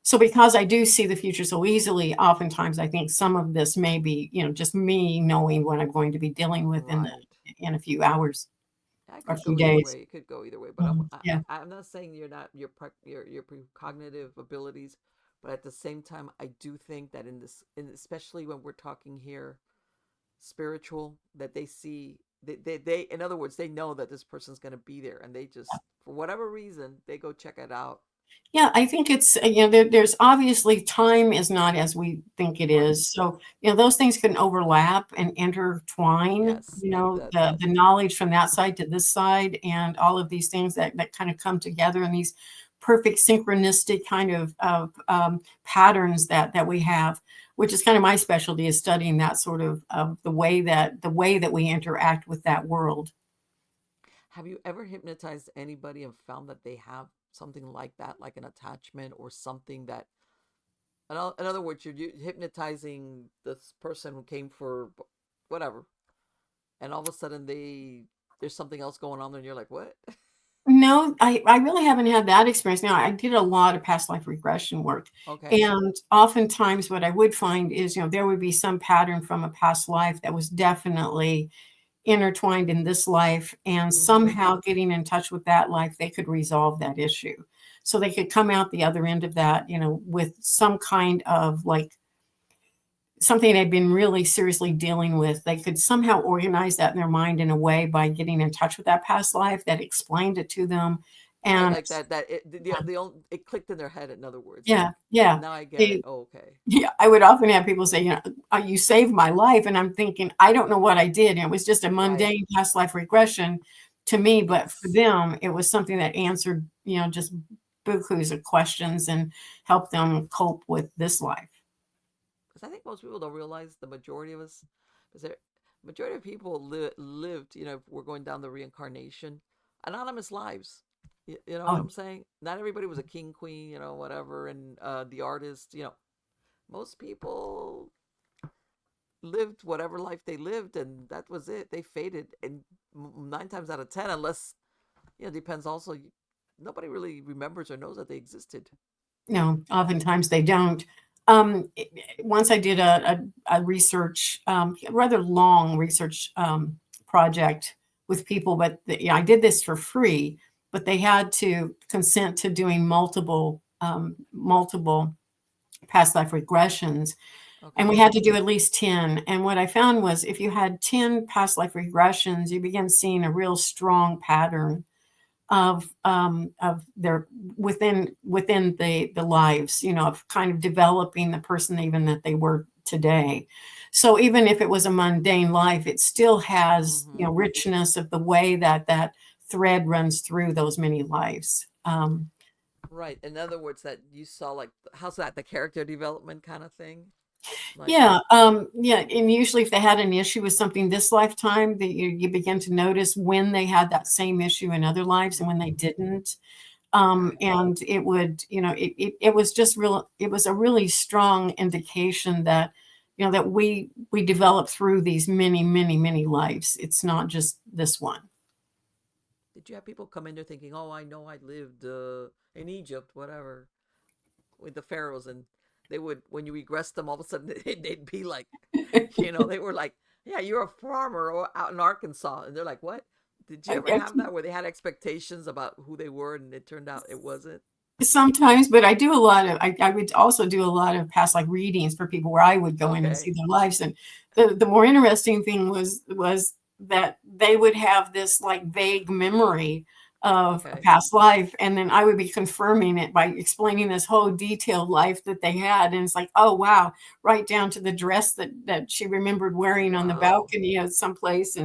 So because I do see the future so easily, oftentimes I think some of this may be, just me knowing what I'm going to be dealing with Right. in a few hours I or a could few go either days. way. It could go either way. But Mhm. Yeah. I'm not saying you're not your precognitive abilities, but at the same time, I do think that especially when we're talking here spiritual, that they see they in other words, they know that this person's going to be there, and they just for whatever reason they go check it out. Yeah, I think it's, there's obviously time is not as we think it Right. is. So, those things can overlap and intertwine, Yes. That the knowledge from that side to this side and all of these things that kind of come together in these perfect synchronistic kind of patterns that we have, which is kind of my specialty is studying that sort of the way that we interact with that world. Have you ever hypnotized anybody and found that they have something like that, like an attachment or something that, in other words, you're hypnotizing this person who came for whatever, and all of a sudden there's something else going on there, and you're like, what? No, I really haven't had that experience. Now, I did a lot of past life regression work, Okay. and oftentimes what I would find is, there would be some pattern from a past life that was definitely intertwined in this life, and Mm-hmm. somehow getting in touch with that life, they could resolve that issue. So they could come out the other end of that, with some kind of like something they'd been really seriously dealing with. They could somehow organize that in their mind in a way by getting in touch with that past life that explained it to them. Right, And like that it clicked in their head, in other words, yeah, like, yeah. now I get it. They Oh, okay. Yeah, I would often have people say, "You saved my life," and I'm thinking, "I don't know what I did." It was just a Right. mundane past life regression to me, but for Yes. them, it was something that answered, just bukus of questions and helped them cope with this life. Because I think most people don't realize the majority of us, because majority of people lived, if we're going down the reincarnation, anonymous lives. You know what Oh, I'm saying? Not everybody was a king, queen, whatever, and the artist. Most people lived whatever life they lived, and that was it. They faded, and 9 times out of 10, unless depends also. Nobody really remembers or knows that they existed. no, oftentimes they don't. Once I did a research, rather long research project with people, but I did this for free, but they had to consent to doing multiple past life regressions, and we Okay. had to do at least 10. And what I found was if you had 10 past life regressions, you begin seeing a real strong pattern of their within the lives, of kind of developing the person even that they were today. So even if it was a mundane life, it still has, Mm-hmm. richness of the way that thread runs through those many lives. Right. In other words, that you saw, like, how's that, the character development kind of thing? Like, Yeah, and usually if they had an issue with something this lifetime, that you begin to notice when they had that same issue in other lives and when they didn't. okay. And it would, it was just real, it was a really strong indication that, that we develop through these many, many, many lives. It's not just this one. Did you have people come in there thinking, oh, I know I lived in Egypt, whatever, with the pharaohs, and they would, when you regress them, all of a sudden they'd be like, they were like, yeah, you're a farmer or out in Arkansas, and they're like, what? Did you ever have that where they had expectations about who they were and it turned out it wasn't? Sometimes, but I do a lot of I would also do a lot of past like readings for people where I would go in and see Okay. their lives. And the more interesting thing was that they would have this like vague memory of a Okay. past life, and then I would be confirming it by explaining this whole detailed life that they had. And it's like, oh wow, right down to the dress that she remembered wearing on the Wow. balcony of someplace,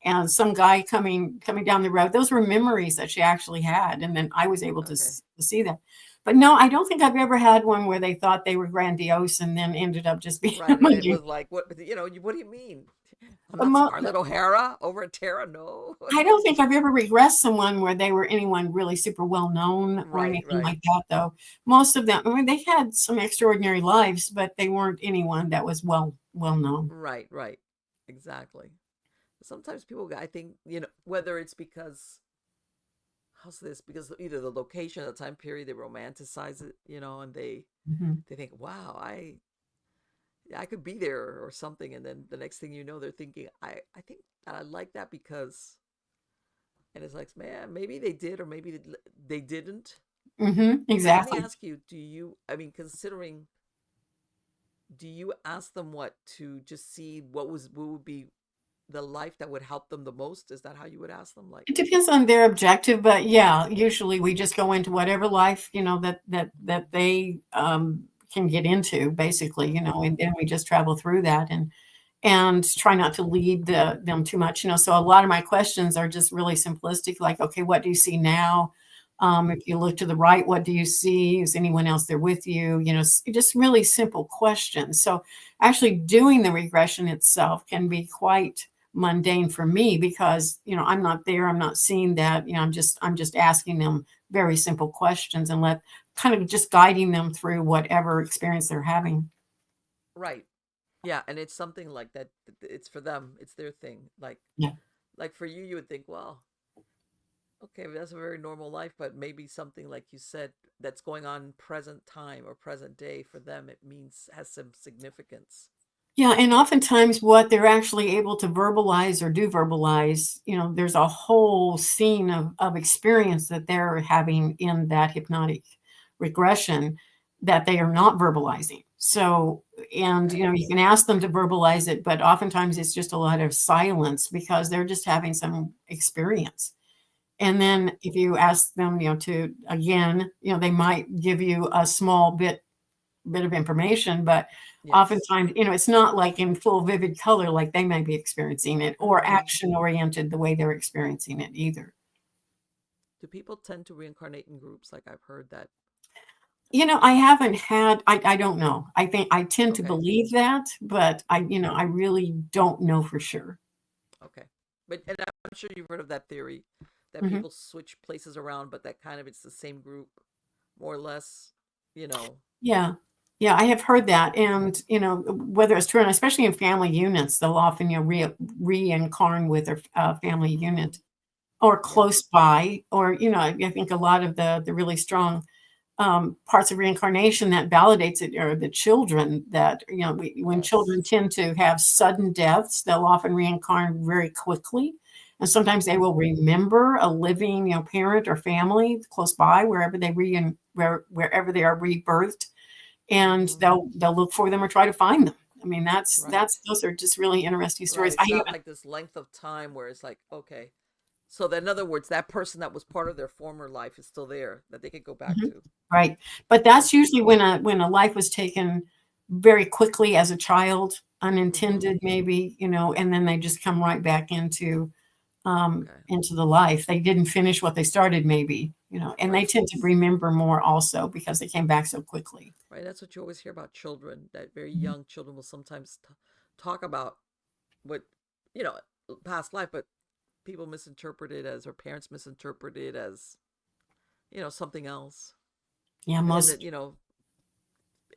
and some guy coming down the road. Those were memories that she actually had, and then I was able Okay. to see that. But no, I don't think I've ever had one where they thought they were grandiose and then ended up just being a Right. And it monkey. was like, what do you mean? I'm The not mo- Scarlett O'Hara over at Terra. No. I don't think I've ever regressed someone where they were anyone really super well known or Right. anything Right. like that, though. Most of them, I mean, they had some extraordinary lives, but they weren't anyone that was well known. Right. Right. Exactly. Sometimes people, I think, whether it's because, how's this? Because either the location, the time period, they romanticize it, and Mhm. they think, wow, I could be there or something, and then the next thing you know, they're thinking, I think that I like that because, and it's like, man, maybe they did or maybe they didn't. But let me Exactly. ask you, I mean, considering, do you ask them what to just see what would be the life that would help them the most? Is that how you would ask them? Like, It depends on their objective, but yeah, usually we just go into whatever life, that they can get into, basically, and then we just travel through that and try not to lead them too much. So a lot of my questions are just really simplistic, like, okay, what do you see now? If you look to the right, what do you see? Is anyone else there with you? Just really simple questions. So actually doing the regression itself can be quite mundane for me because I'm not there, I'm not seeing that. I'm just asking them very simple questions and let kind of just guiding them through whatever experience they're having. right. Yeah, and it's something like that. It's for them. It's their thing. Yeah. Like for you, you would think, well, okay, that's a very normal life, but maybe something like you said that's going on present time or present day for them, it means has some significance. Yeah, and oftentimes what they're actually able to verbalize or do verbalize, there's a whole scene of experience that they're having in that hypnotic regression that they are not verbalizing. So, and Okay. you can ask them to verbalize it, but oftentimes it's just a lot of silence because they're just having some experience. And then if you ask them, to again, they might give you a small bit of information, but Yes. oftentimes, it's not like in full vivid color like they may be experiencing it or Mm-hmm. action oriented the way they're experiencing it either. Do people tend to reincarnate in groups? Like I've heard that. I haven't had, I don't know. I think I tend to Okay. believe that, but I, Mm-hmm. I really don't know for sure. Okay. But and I'm sure you've heard of that theory that Mhm. people switch places around, but that kind of it's the same group, more or less. You know. Yeah. Yeah, I have heard that. And, whether it's true, and especially in family units, they'll often, reincarn with their family Mm-hmm. unit or Yeah. close by, or, I think a lot of the really strong parts of reincarnation that validates it are the children that, when children Yes. tend to have sudden deaths, they'll often reincarnate very quickly. And sometimes they Mm-hmm. will remember a living, parent or family close by, wherever wherever they are rebirthed, and Mm-hmm. they'll look for them or try to find them. I mean, Right. those are just really interesting Right. stories. I It's not haven't, like this length of time where it's like, okay. So that in other words, that person that was part of their former life is still there that they could go back Mhm. to. Right, but that's Okay. usually when a life was taken very quickly as a child, Mm-hmm. unintended maybe, and then they just come right back Okay. into the life. They didn't finish what they started maybe, and they Right. tend to remember more also because they came back so quickly. Right. That's what you always hear about children, that very Mhm. young children will sometimes talk about what, you know, past life, but people misinterpret it as, or parents misinterpret it as, something else. Yeah, And then, most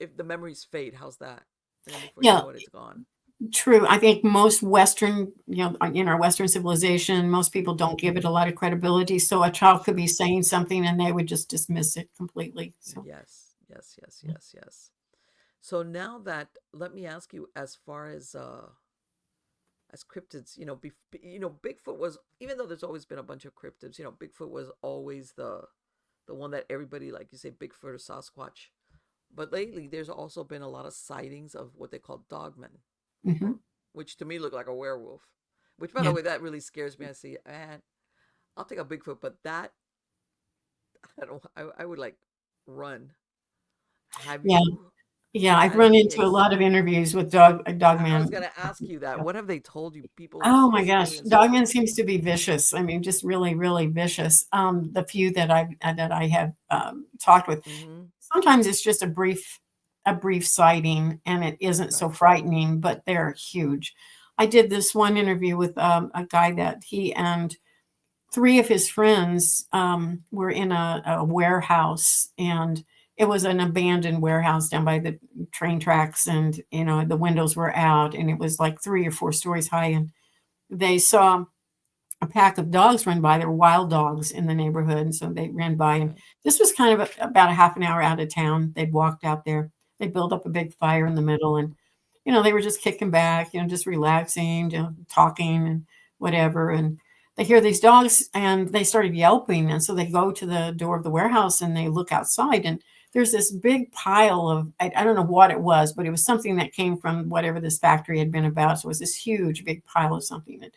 if the memories fade, how's that? And then before you yeah, know it, it's gone. true. I think most Western, in our Western civilization, most people Mm-hmm. don't give it a lot of credibility. So a child could be Sure. saying something and they would just dismiss it completely. So Yes. Yes. Yes. Yes. Yes. So now that let me ask you, as cryptids, Bigfoot was, even though there's always been a bunch of cryptids, Bigfoot was always the one that everybody, like you say, Bigfoot or Sasquatch. But lately, there's also been a lot of sightings of what they call dogmen, Mm-hmm. which to me look like a werewolf. Which, by Yeah. the way, that really scares me. I see, man, I'll take a Bigfoot, but that I don't. I would like run. Have Yeah. you Yeah. I've had a run into a case? lot of interviews with I was dogman. gonna ask you that. What have they told you? People's Oh my gosh, experiences. dogman seems to be vicious. I mean, just really, really vicious. The few that I have talked with, Mm-hmm. sometimes it's just a brief sighting, and it isn't so Right. frightening, but they're huge. I did this one interview with a guy that he and three of his friends were in a warehouse, and it was an abandoned warehouse down by the train tracks, and the windows were out, and it was like 3 or 4 stories high, and they saw a pack of dogs run by. There were wild dogs in the neighborhood, and so they ran by. And Right. this was kind of about a half an hour out of town. They'd walked out there. They built up a big fire in the middle, and they were just kicking back, just relaxing, talking and whatever. And they hear these dogs, and they started yelping. And so they go to the door of the warehouse, and they look outside, and there's this big pile of, I don't know what it was, but it was something that came from whatever this factory had been about. So it was this huge, big pile of something. And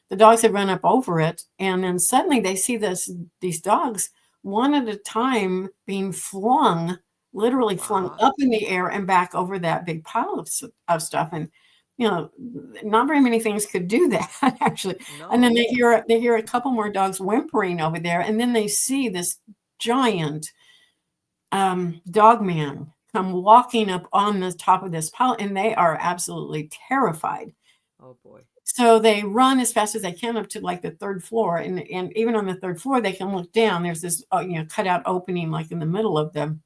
the dogs had run up over it. And then suddenly they see these dogs, one at a time, being flung, literally flung Wow. up in the air and back over that big pile of stuff. And, not very many things could do that, actually. And then No. they hear a couple more dogs whimpering over there. And then they see this giant dog man come walking up on the top of this pile, and they are absolutely terrified. Oh boy. So they run as fast as they can up to like the third floor, and even on the third floor, they can look down. There's this cutout opening like in the middle of the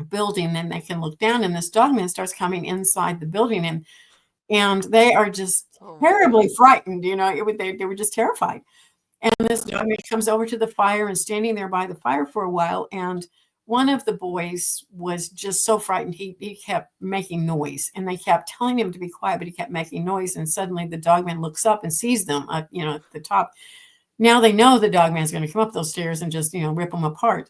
building, and they can look down, and this dog man starts coming inside the building, and they are just Oh my terribly God. frightened. They were just terrified. And this dog man comes over to the fire and standing there by the fire for a while. And one of the boys was just so frightened. He kept making noise, and they kept telling him to be quiet, but he kept making noise. And suddenly the dog man looks up and sees them, at the top. Now they know the dog man's going to come up those stairs and just, rip them apart.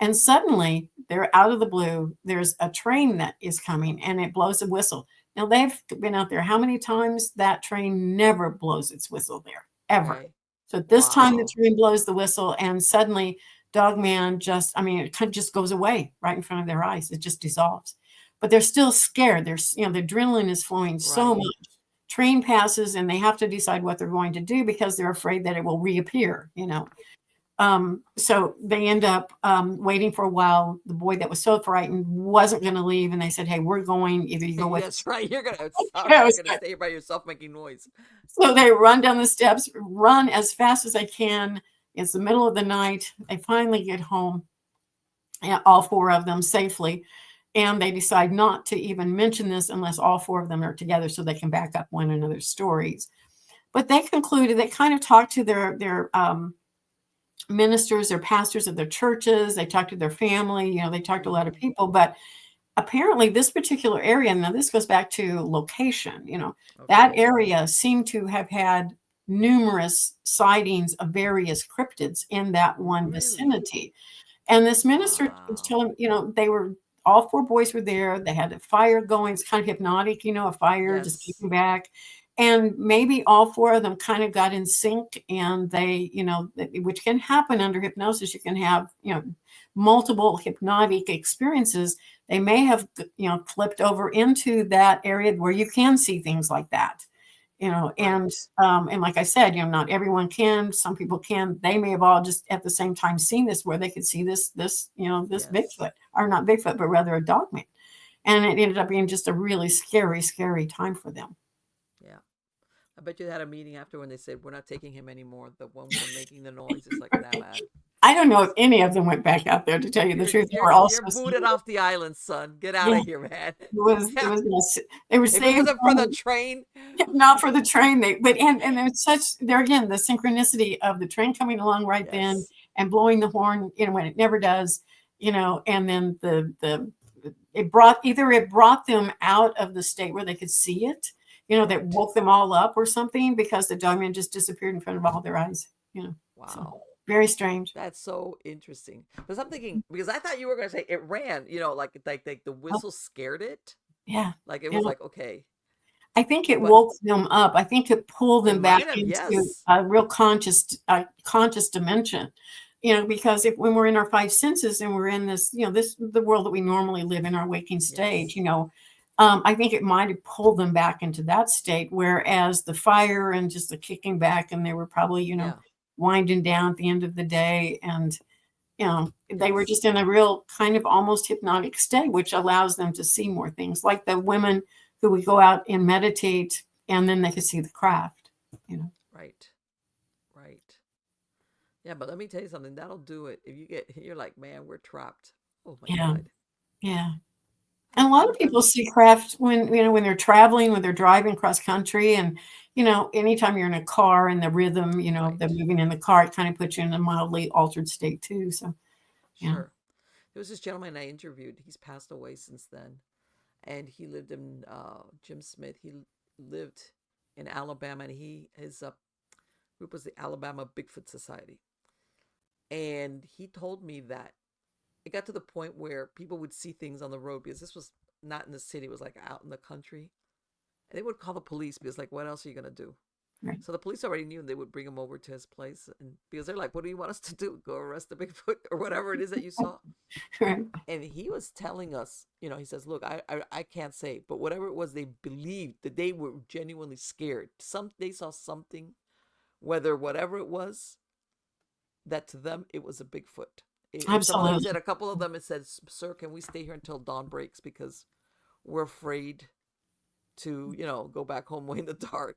And suddenly they're out of the blue. There's a train that is coming, and it blows a whistle. Now they've been out there how many times? That train never blows its whistle there, ever. Right. So this time the Wow. train blows the whistle, and suddenly Dogman it kind of just goes away right in front of their eyes. It just dissolves. But they're still scared. There's, the adrenaline is flowing so Right. much. Train passes, and they have to decide what they're going to do because they're afraid that it will reappear, So they end up waiting for a while. The boy that was so frightened wasn't going to leave, and they said, "Hey, we're going. Either you go with us." Yes, right. You're Yeah, not gonna stay here by yourself making noise. so they run down the steps, run as fast as they can. It's the middle of the night. They finally get home, all four of them safely. And they decide not to even mention this unless all four of them are together so they can back up one another's stories. But they concluded, they kind of talked to their ministers or pastors of their churches. They talked to their family. They talked to a lot of people. But apparently this particular area, now this goes back to location, that Okay. area seemed to have had numerous sightings of various cryptids in that one Really? vicinity. And this minister was Wow. telling, they were, all four boys were there. They had a fire going. It's kind of hypnotic, a fire just Yes. keeping back. And maybe all four of them kind of got in sync, and they, which can happen under hypnosis. You can have, multiple hypnotic experiences. They may have, flipped over into that area where you can see things like that, and Right. and like I said, not everyone can. Some people can. They may have all just at the same time seen this, where they could see this this Yes. Bigfoot, or not Bigfoot, but rather a dog man. And it ended up being just a really scary time for them. Yeah. I bet you had a meeting after when they said we're not taking him anymore. The one making the noise. It's like, nah, man. I don't know if any of them went back out there, to tell you the You're truth. They you're were all you're so booted scared. off the island, son. Get out Yeah, of here, man. it Yeah. was they were If it saved wasn't for the only, train. not for the train. And there's such, there again, the synchronicity of the train coming along right then Yes. and blowing the horn, when it never does, and then it brought them out of the state where they could see it. that Right. woke them all up or something because the dogman just disappeared in front of all their eyes. So Wow. very strange. That's so interesting. Because I'm thinking, because I thought you were gonna say it ran, like the Oh, whistle scared it. yeah. Like it Yeah. was like, okay. I think it But woke them up. I think it pulled it them back might have, into yes. a real conscious dimension. Because if when we're in our five senses and we're in this, the world that we normally live in, our waking stage, Yes. I think it might have pulled them back into that state. Whereas the fire and just the kicking back, and they were probably, Yeah. winding down at the end of the day, and they were Yes. just in a real kind of almost hypnotic state, which allows them to see more things, like the women who would go out and meditate, and then they could see the craft. You know, Right. Right. Yeah, but let me tell you something. That'll do it. If you get, you're like, man, we're trapped. Oh my yeah, God. yeah. And a lot of people I'm see craft when they're traveling, when they're driving cross country, and anytime you're in a car and the rhythm, they're right. moving in the car, it kind of puts you in a mildly altered state too. So yeah, Sure. There was this gentleman I interviewed. He's passed away since then. And he lived in Jim Smith. He lived in Alabama, and his group was the Alabama Bigfoot Society. And he told me that it got to the point where people would see things on the road because this was not in the city; it was like out in the country, and they would call the police because like, what else are you gonna do? right, So the police already knew, and they would bring him over to his place, and because they're like, "What do you want us to do? Go arrest the Bigfoot or whatever it is that you saw?" right. And he was telling us, he says, "Look, I can't say, but whatever it was, they believed that they were genuinely scared. They saw something, whether whatever it was, that to them it was a Bigfoot." And some of them, he said, Absolutely. a couple of them, it says, "Sir, can we stay here until dawn breaks because we're afraid to, go back home way in the dark."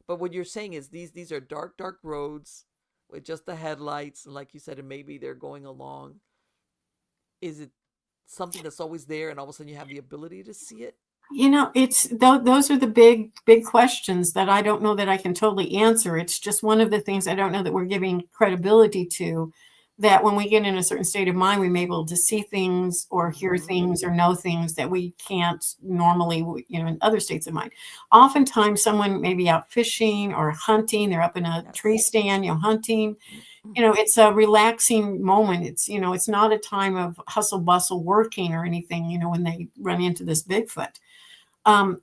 But what you're saying is these are dark, dark roads with just the headlights, and like you said, and maybe they're going along. Is it something that's always there, and all of a sudden you have the ability to see it? It's those are the big, big questions that I don't know that I can totally answer. It's just one of the things I don't know that we're giving credibility to. That when we get in a certain state of mind, we may be able to see things or hear Mm-hmm. things or know things that we can't normally, in other states of mind. Oftentimes, someone may be out fishing or hunting, they're up in a tree Yes. stand, hunting. It's a relaxing moment. It's not a time of hustle bustle working or anything, when they run into this Bigfoot.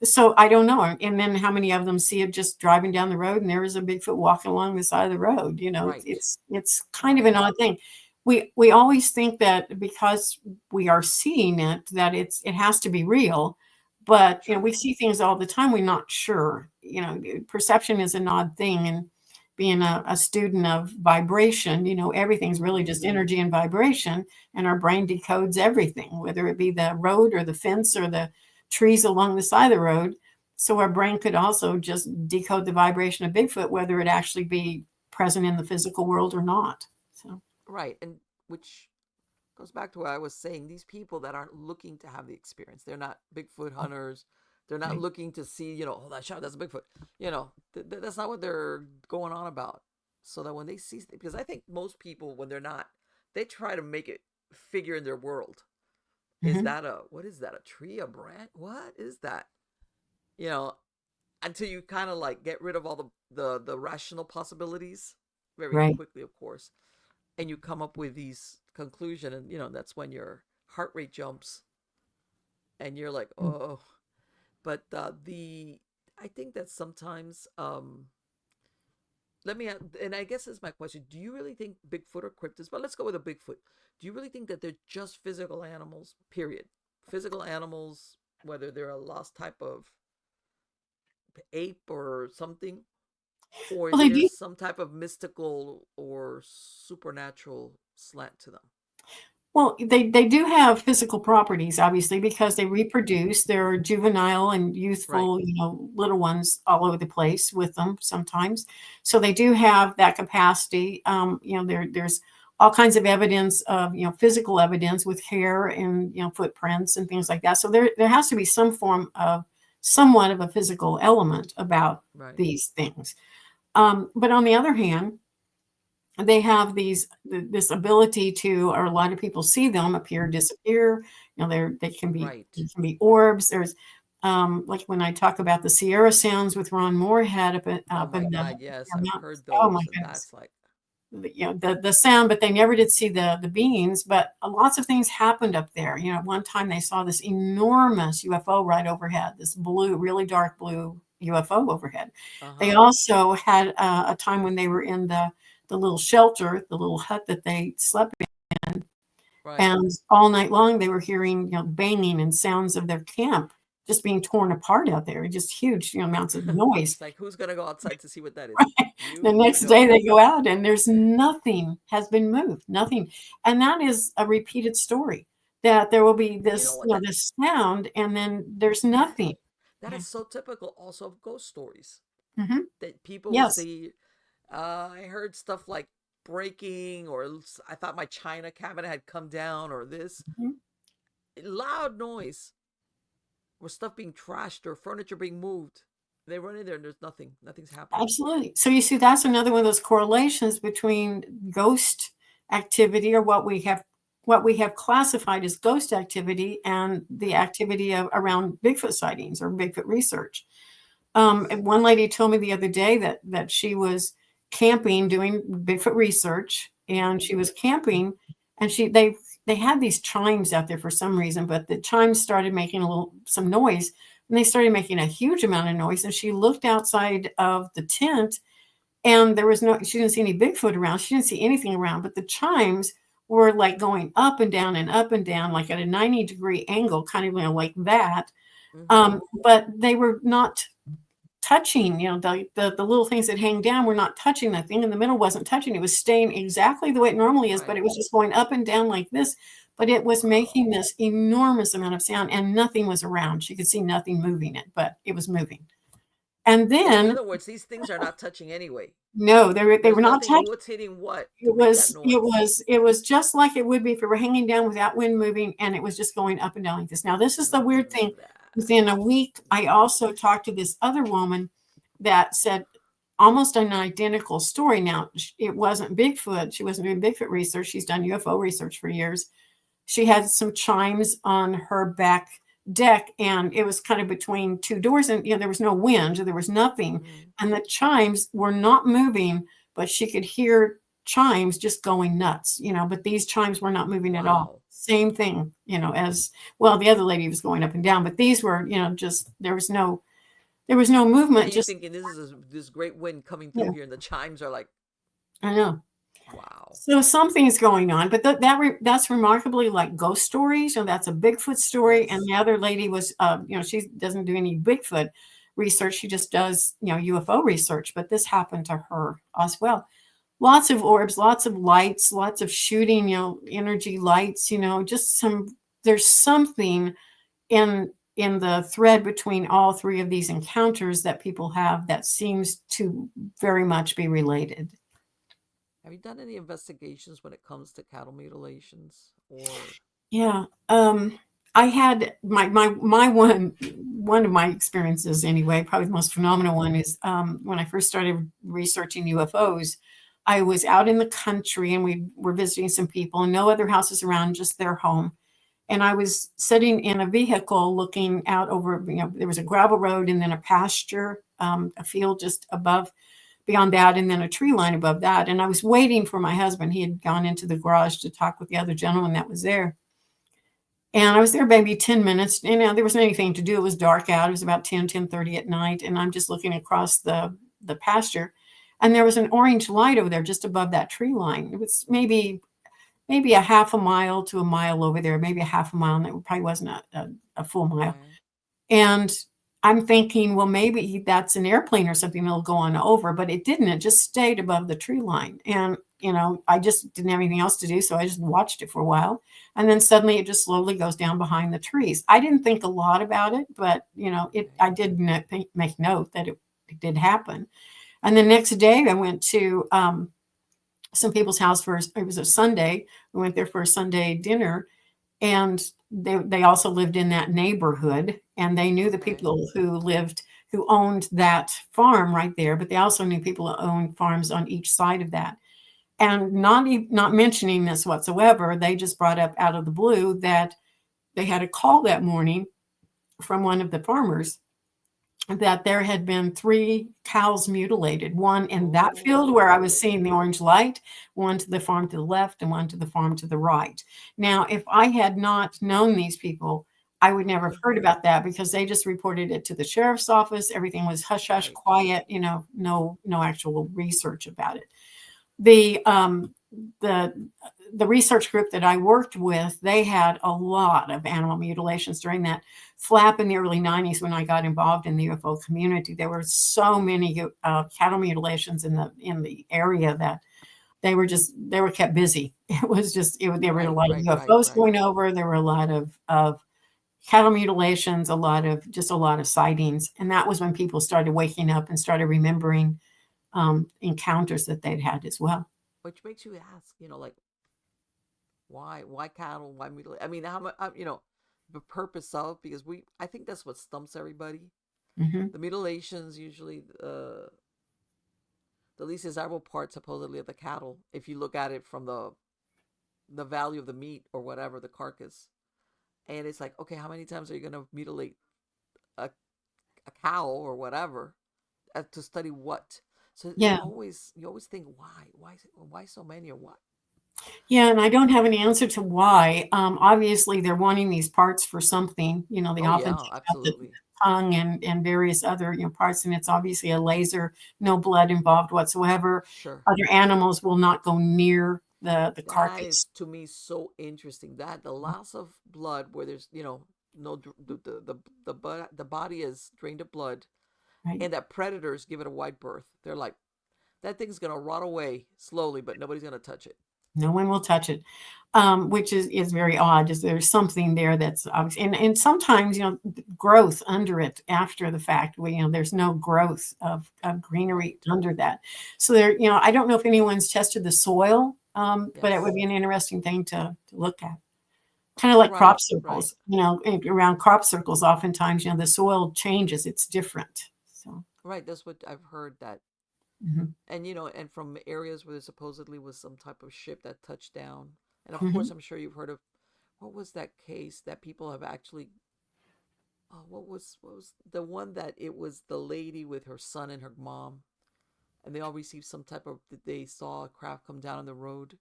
So I don't know. And then how many of them see it just driving down the road and there is a Bigfoot walking along the side of the road? Right. It's kind of an Right. odd thing. We always think that because we are seeing it, that it has to be real. But True. we see things all the time. We're not sure. Perception is an odd thing, and being a student of vibration, everything's really Mm-hmm. just energy and vibration, and our brain decodes everything, whether it be the road or the fence or the trees along the side of the road. So our brain could also just decode the vibration of Bigfoot, whether it actually be present in the physical world or not. So Right. And which goes back to what I was saying. These people that aren't looking to have the experience, they're not Bigfoot hunters. They're not right. looking to see, oh, that shot, that's a Bigfoot. That's not what they're going on about. So that when they see, because I think most people, when they're not, they try to make it figure in their world. Is Mm-hmm. that what is that? A tree, a branch? What is that? You know, until you kind of like get rid of all the rational possibilities very Right. quickly, of course, and you come up with these conclusion, and that's when your heart rate jumps, and you're like, oh. But the I think that sometimes let me and I guess this is my question: do you really think Bigfoot or cryptids? But let's go with a Bigfoot. Do you really think that they're just physical animals? Period. Physical animals, whether they're a lost type of ape or something, or Well, they there's do. some type of mystical or supernatural slant to them. Well, they do have physical properties, obviously, because they Mm-hmm. reproduce. They're juvenile and Right. youthful, little ones all over the place with them sometimes. So they do have that capacity. There's all kinds of evidence of, physical evidence with hair and, footprints and things like that. So there has to be some form of somewhat of a physical element about Right. these things. But on the other hand, they have this ability to, or a lot of people see them appear, disappear. They can be Right. orbs. Like when I talk about the Sierra Sounds with Ron Moorhead Oh up my in the God, yes, I've mountains. heard Oh my those, and goodness. that's like, The sound, but they never did see the beings. But lots of things happened up there. One time they saw this enormous UFO right overhead, this blue, really dark blue UFO overhead. They uh-huh, also had a time when they were in the little shelter, the little hut that they slept in, right. and all night long they were hearing banging and sounds of their camp just being torn apart out there, just huge amounts of noise. It's like, who's gonna go outside to see what that is? The You next day go. they go out and there's nothing has been moved, nothing. And that is a repeated story, that there will be And you know this, what? this sound and then there's That nothing. that is so typical also of ghost stories. Hmm. That people will Yes. say, I heard stuff like breaking, or I thought my china cabinet had come down, or this Mhm. loud noise, or stuff being trashed, or furniture being moved. They run in there and there's nothing. Nothing's happening. Absolutely. So you see, that's another one of those correlations between ghost activity, or what we have classified as ghost activity, and the Right. activity around Bigfoot sightings or Bigfoot research. Yes. And one lady told me the other day that she was camping doing Bigfoot research, and Mm-hmm. she was camping, and they had these chimes out there for some reason, but the chimes started making some noise, and they started making a huge amount of noise. And she looked outside of the tent, and she didn't see any Bigfoot around. She didn't see anything around, but the chimes were like going up and down, like at a 90-degree angle, kind of like that. Mm-hmm. But they were not touching, the little things that hang down were not touching. That thing in the middle wasn't touching. It was staying exactly the way it normally is, but Right. it was just going up and down like this. But it was making Wow. this enormous amount of sound, and nothing was around. She could see nothing moving it, but it was moving. And So in then, other words, these things are not touching anyway. no, they were There's not nothing. touching. What's hitting what to It make that was it noise? was it was just like it would be if it were hanging down without wind moving, and it was just going up and down like this. Now, this is the weird thing. Within a That's week, I also talked to this other woman that said almost an identical story. Now, it wasn't Bigfoot. She wasn't doing Bigfoot research. She's done UFO research for years. She had some chimes on her back deck, and it was kind of between two doors, and there was no wind, there was nothing, mm-hmm. and the chimes were not moving, but she could hear chimes just going nuts, but these chimes were not moving at all. Wow. Same thing, as well. The other lady was going up and down, but these were, just there was no And movement. you're Just thinking this great wind coming through yeah, here, and the chimes are like, I know. wow. So something's going on, but that's remarkably like ghost stories. That's a Bigfoot story. And Yes. the other lady was, she doesn't do any Bigfoot research. She just does, UFO research. But this happened to her as well. Lots of orbs, lots of lights, lots of shooting, energy lights. Just there's something in the thread between all three of these encounters that people have that seems to very much be related. Have you done any investigations when it comes to cattle mutilations? Or Yeah. I had my one of my experiences anyway, probably the most phenomenal one is when I first started researching UFOs. I was out in the country and we were visiting some people and no other houses around, just their home. And I was sitting in a vehicle looking out over, there was a gravel road and then a pasture, a field just above beyond that, and then a tree line above that. And I was waiting for my husband. He had gone into the garage to talk with the other gentleman that was there. And I was there maybe 10 minutes. There wasn't anything to do. It was dark out. It was about 10:30 at night. And I'm just looking across the pasture. And there was an orange light over there just above that tree line. It was maybe a half a mile to a mile over there, maybe a half a mile. And it probably wasn't a full mile. okay, And I'm thinking, well, maybe that's an airplane or something that'll go on over, but it didn't. It just stayed above the tree line. And, I just didn't have anything else to do. So I just watched it for a while. And then suddenly it just slowly goes down behind the trees. I didn't think a lot about it, but, I okay, did make note that it did happen. And the next day I went to some people's house it was a Sunday. We went there for a Sunday dinner, and they also lived in that neighborhood, and they knew the okay. people who owned that farm right there, but they also knew people who owned farms on each side of that. And not mentioning this whatsoever, they just brought up out of the blue that they had a call that morning from one of the farmers that there had been 3 cows mutilated, one in that field where I was seeing the orange light, one to the farm to the left, and one to the farm to the right. Now, if I had not known these people, I would never have heard about that because they just reported it to the sheriff's office. Everything was hush hush, Right. quiet, no actual research about it. The the the research group that I worked with, they had a lot of animal mutilations during that flap in the early 90s when I got involved in the UFO community. There were so many cattle mutilations in the area that they were kept busy. It was just there were a Right. lot of Right. Right. UFOs Right. going over. There were a lot of cattle mutilations, a lot of sightings, and that was when people started waking up and started remembering encounters that they'd had as well. Which makes you ask, like, why cattle? Why mutilate? I mean, how much? The purpose of, because I think that's what stumps everybody. Hmm. The mutilations usually, the least desirable part supposedly of the cattle, if you look at it from the value of the meat or whatever, the carcass. And it's like, okay, how many times are you gonna mutilate a, a cow or whatever, to study what? So Yeah. you always think, why so many, or what? Yeah, and I don't have an answer to why. Obviously, they're wanting these parts for something. They Oh often yeah, take out the absolutely. tongue and various other parts, and it's obviously a laser, no blood involved whatsoever. Sure. Other animals will not go near the That carcass. is, to me, so interesting. That the loss of blood, where there's, no, the body is drained of blood, Right. and that predators give it a wide berth. They're like, that thing's gonna rot away slowly, but nobody's gonna touch it. No one will touch it, which is very odd. Is there's something there that's obvious, and sometimes growth under it after the fact. There's no growth of greenery Right. under that. So there, I don't know if anyone's tested the soil, but it would Yes. be an interesting thing to look at. Kind of like crop Right. Right. circles. Around crop circles, oftentimes the soil changes. It's different. So. Right. That's what I've heard. That, Mhm. and from areas where there supposedly was some type of ship that touched down, and of course, Mhm. I'm sure you've heard of, what was that case that people have actually, what was the one that it was the lady with her son and her mom, and they all received some type of, they saw a craft come down on the road,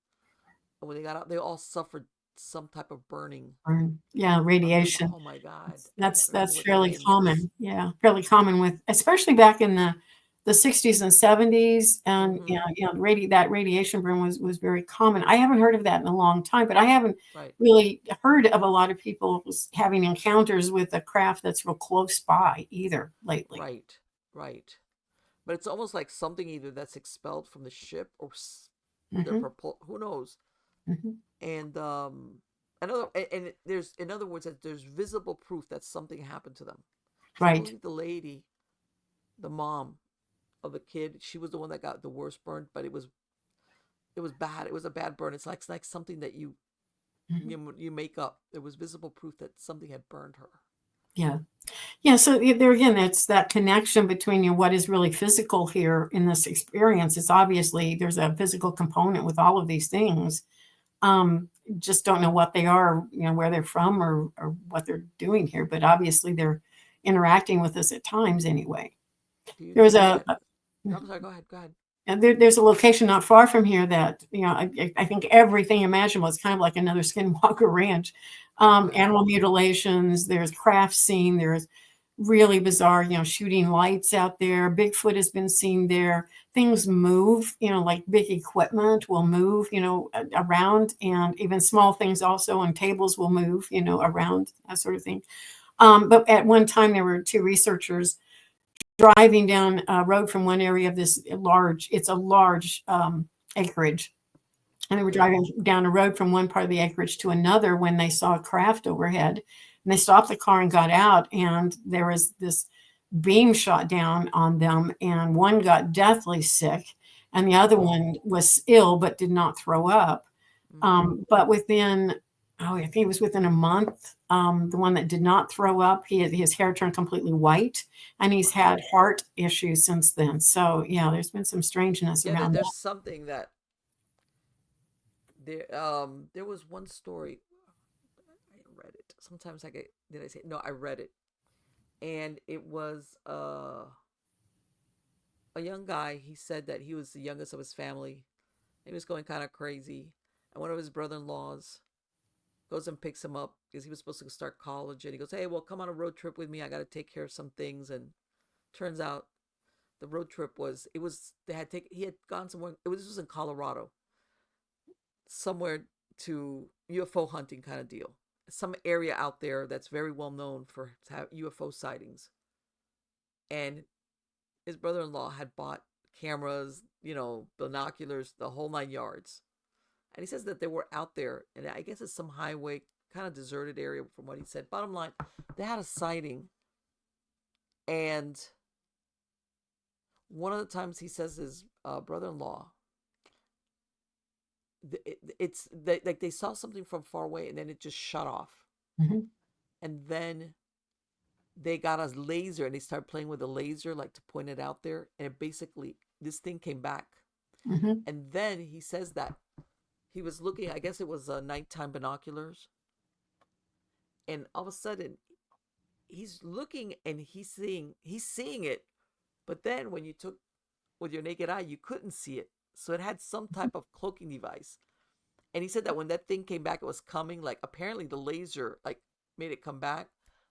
and when they got out, they all suffered some type of burning. Yeah, radiation. Oh my God, I That's can't remember that's what the fairly name was. common. Yeah, fairly common with, especially back in the 60s and 70s, and Mm-hmm. that radiation burn was very common. I haven't heard of that in a long time, but I haven't Right. really heard of a lot of people having encounters with a craft that's real close by either lately. Right. Right. But it's almost like something either that's expelled from the ship, or they're Hmm. who knows. Hmm. And there's, in other words, that there's visible proof that something happened to them, because I Right. believe the lady, the mom of the kid, she was the one that got the worst burn, but it was bad. It was a bad burn. It's like something that you Hmm. you make up. There was visible proof that something had burned her. Yeah. Yeah, so there again, it's that connection between what is really physical here in this experience. It's obviously there's a physical component with all of these things. Just don't know what they are, where they're from or what they're doing here, but obviously they're interacting with us at times anyway. Do you There's think a, that? I'm sorry. Go ahead. Go ahead. and there's a location not far from here that I think everything imaginable. It's kind of like another Skinwalker Ranch. Okay. Animal mutilations. There's craft scene. There's really bizarre, shooting lights out there. Bigfoot has been seen there. Things move, like big equipment will move, around, and even small things also, and tables will move, around, that sort of thing. But at one time, there were 2 researchers driving down a road from one area of this it's a large acreage. And they were Okay. driving down a road from one part of the acreage to another when they saw a craft overhead. And they stopped the car and got out, and there was this beam shot down on them, and one got deathly sick, and the other Oh. one was ill but did not throw up. Mm-hmm. But I think it was within a month. The one that did not throw up, his hair turned completely white, and he's Wow. had heart issues since then. So yeah, there's been some strangeness Yeah. around There's that. something that there was one story. I read it. Sometimes I get, did I say no? I read it. and it was a young guy. He said that he was the youngest of his family. He was going kind of crazy, and one of his brother-in-laws goes and picks him up because he was supposed to start college, and he goes, "Hey, well, come on a road trip with me. I got to take care of some things." And turns out the road trip was it was they had taken he had gone somewhere. This was in Colorado, somewhere to UFO hunting kind of deal. Some area out there that's very well known for UFO sightings. And his brother-in-law had bought cameras, binoculars, the whole 9 yards. And he says that they were out there, and I guess it's some highway, kind of deserted area from what he said. Bottom line, they had a sighting, and one of the times he says his brother-in-law, like they saw something from far away, and then it just shut off, Mm-hmm. and then they got a laser and they started playing with a laser like to point it out there, and it basically this thing came back. Mm-hmm. And then he says that he was looking, I guess it was nighttime binoculars, and all of a sudden he's looking and he's seeing it, but then when you took with your naked eye you couldn't see it, so it had some type of cloaking device. And he said that when that thing came back, it was coming, like apparently the laser like made it come back.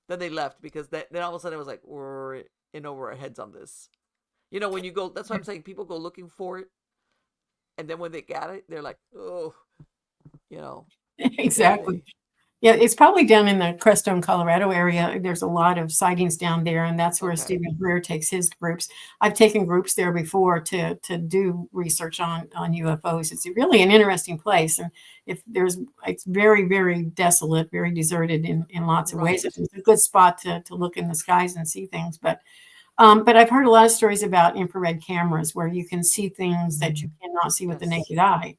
Then they left because then all of a sudden it was like we're in over our heads on this. When you go, that's why I'm saying people go looking for it, and then when they got it, they're like, oh, you know, Exactly. they Yeah, it's probably down in the Crestone, Colorado area. There's a lot of sightings down there, and that's where okay, Stephen Greer takes his groups. I've taken groups there before to do research on UFOs. It's really an interesting place, and if there's, it's very, very desolate, very deserted in lots of ways. right, It's a good spot to look in the skies and see things. But I've heard a lot of stories about infrared cameras where you can see things that you cannot see with the yes, naked eye.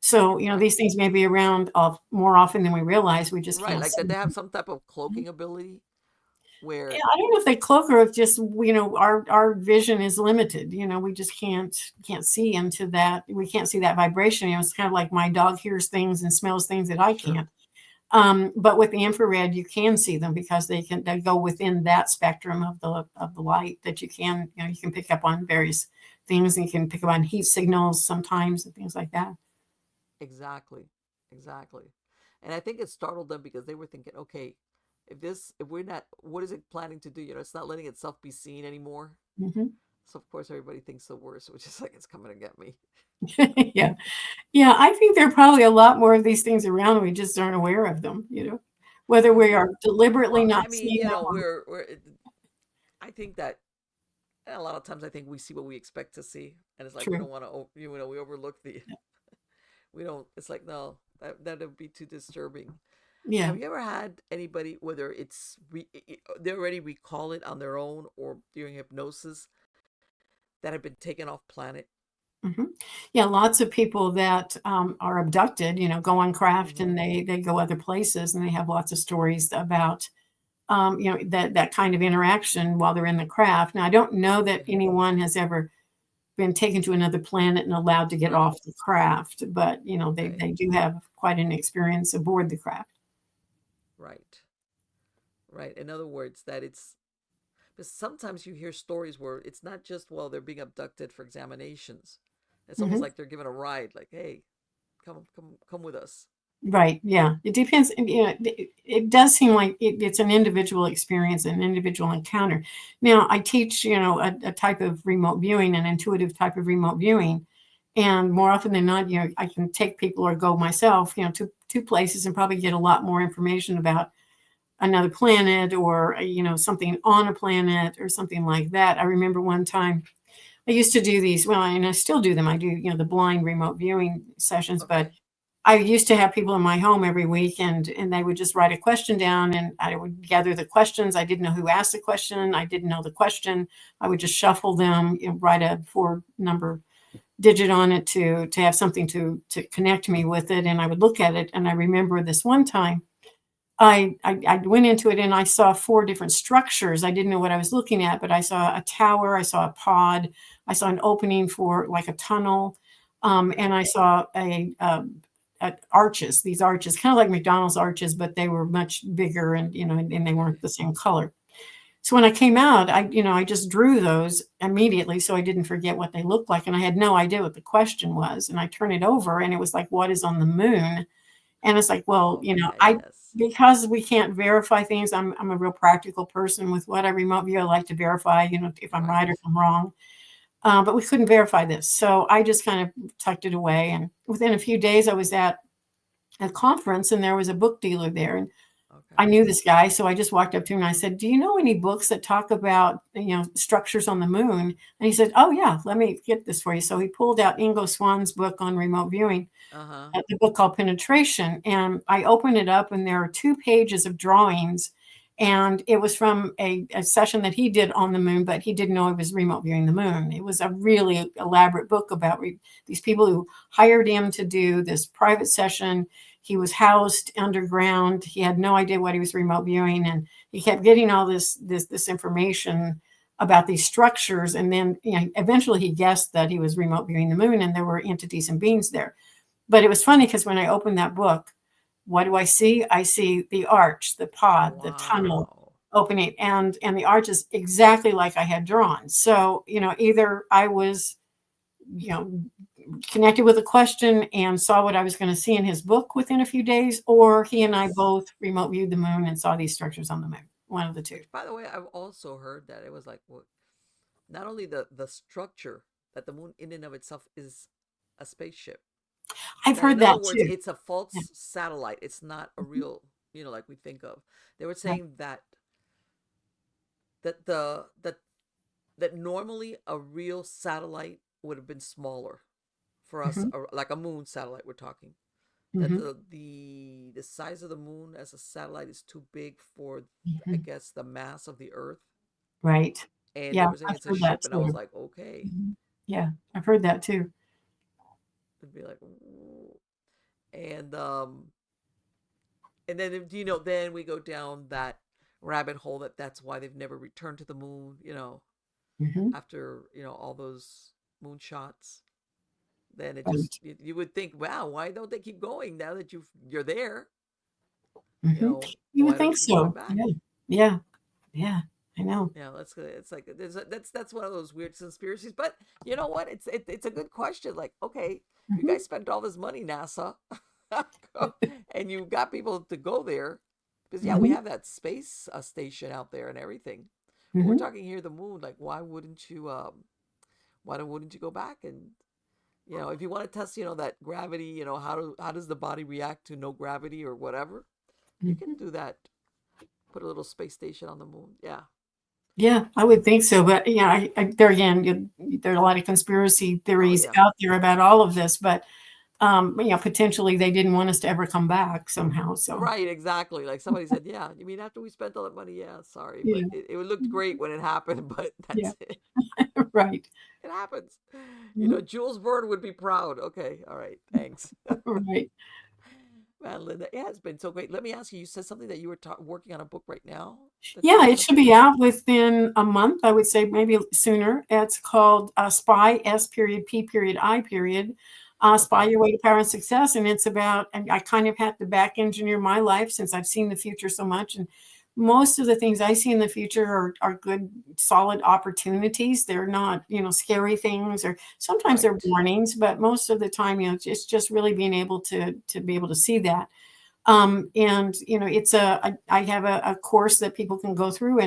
So, right, these things may be around more often than we realize. We just right, can't like see that they have them. some type of cloaking ability Yeah, where I don't know if they cloak or if just, our vision is limited. We just can't see into that. We can't see that vibration. It's kind of like my dog hears things and smells things that I sure, can't. But with the infrared, you can see them because they go within that spectrum of the light that you can pick up on various things, and you can pick up on heat signals sometimes and things like that. exactly, exactly. And I think it startled them because they were thinking, okay, if we're not, what is it planning to do? It's not letting itself be seen anymore. Hmm. So of course everybody thinks the worst, which is like it's coming to get me. Yeah. Yeah, I think there are probably a lot more of these things around. We just aren't aware of them, whether we are deliberately Well, I not mean, seeing them. we're. I think that a lot of times I think we see what we expect to see, and it's like we True. don't want to. We overlook the. We don't. It's like no, that would be too disturbing. Yeah. Have you ever had anybody, whether they already recall it on their own or during hypnosis, that have been taken off planet? Hmm. Yeah, lots of people that are abducted, go on craft Mm-hmm. and they go other places, and they have lots of stories about that kind of interaction while they're in the craft. Now, I don't know that Mm-hmm. anyone has ever been taken to another planet and allowed to get Right. off the craft, but they Okay. they do have quite an experience aboard the craft. Right. Right. In other words, that it's. But sometimes you hear stories where it's not just well they're being abducted for examinations. It's almost Hmm. like they're given a ride. Like, hey, come with us. Right. Yeah. It depends. It does seem like it's an individual experience, an individual encounter. Now, I teach, a type of remote viewing, an intuitive type of remote viewing. And more often than not, I can take people or go myself, to places and probably get a lot more information about another planet or, something on a planet or something like that. I remember one time I used to do these, well, and I still do them. I do, the blind remote viewing sessions, but Okay. I used to have people in my home every week, and they would just write a question down, and I would gather the questions. I didn't know who asked the question. I didn't know the question. I would just shuffle them, write a 4 number digit on it to have something to connect me with it. And I would look at it. And I remember this one time I went into it and I saw 4 different structures. I didn't know what I was looking at, but I saw a tower, I saw a pod, I saw an opening for like a tunnel, and Okay. I saw arches. These arches, kind of like McDonald's arches, but they were much bigger and and they Okay. weren't the same color. So when I came out, I just drew those immediately so I didn't forget what they looked like. And I had no idea what the question was. And I turned it over and it was like, what is on the moon? And it's like, well, Okay, I yes. because we can't verify things, I'm a real practical person with what I remote view. I like to verify, if I'm right or Right. if I'm wrong. But we couldn't verify this. So I just kind of tucked it away. And within a few days, I was at a conference and there was a book dealer there. And I Okay. knew this guy, so I just walked up to him and I said, "Do you know any books that talk about, structures on the moon?" And he said, "Oh yeah, let me get this for you." So he pulled out Ingo Swan's book on remote viewing, Uh-huh. the book called Penetration, and I opened it up and there are 2 pages of drawings, and it was from a session that he did on the moon, but he didn't know he was remote viewing the moon. It was a really elaborate book about these people who hired him to do this private session. He was housed underground. He had no idea what he was remote viewing, and he kept getting all this information about these structures. And then, eventually he guessed that he was remote viewing the moon, and there were entities and beings there. But it was funny because when I opened that book, what do I see? I see the arch, the pod, the tunnel Wow. opening, and the arch is exactly like I had drawn. So, either I was, you know, connected with a question and saw what I was going to see in his book within a few days, or he and I Yes. both remote viewed the moon and saw these structures on the moon. One of the two. Which, by the way, I've also heard that it was like, well, not only the structure, that the moon in and of itself is a spaceship. I've That, heard in other that words, too. it's a Yeah. false satellite. It's not a Mhm. real, like we think of. They were Right. saying that normally a real satellite would have been smaller for us, Hmm. like a moon satellite. We're talking that Hmm. the size of the moon as a satellite is too big for, I Hmm. guess, the mass of the Earth. Right. And they Yeah, were saying I've it's a heard that ship, and I was too. like, okay, Mhm. Yeah, I've heard that too. it'd be like, ooh. and um, and then then we go down that rabbit hole that's why they've never returned to the moon. Hmm. After all those moon shots, then it just Right. you would think, wow, why don't they keep going now that you're there? Hmm. You Why would don't think you keep going so. back? Yeah. Yeah. Yeah. I know. That's good. It's like that's one of those weird conspiracies. But you know what? It's a good question. Like, okay, you Hmm. guys spent all this money, NASA, and you got people to go there because yeah, we Hmm. have that space station out there and everything. But we're Hmm. talking here the moon. Like, why wouldn't you go back and if you want to test that gravity, how does the body react to no gravity or whatever, you can Hmm. do that. Put a little space station on the moon. Yeah. Yeah, I would think so. But yeah, there again, there are a lot of conspiracy Oh theories yeah. out there about all of this. But potentially they didn't want us to ever come back somehow. So Right, exactly. Like somebody said, yeah, you mean after we spent all that money? Yeah, sorry, but yeah, it looked great when it happened, but yeah, that's it. right, It happens. mhm, Jules Verne would be proud. Okay, all right, thanks. right. Man, Linda, it has been so great. Let me ask you, you said something that you were working on a book right now that you're Yeah, going it to should be finish? out within a month. I would say maybe sooner. It's called Spy S period P period I period. Spy Okay, Your Way to Power and Success, and it's about. And I kind of had to back engineer my life since I've seen the future so much, and most of the things I see in the future are good, solid opportunities. They're not, scary things, or sometimes they're right. warnings, but most of the time, it's just really being able to be able to see that. And it's I have a course that people can go through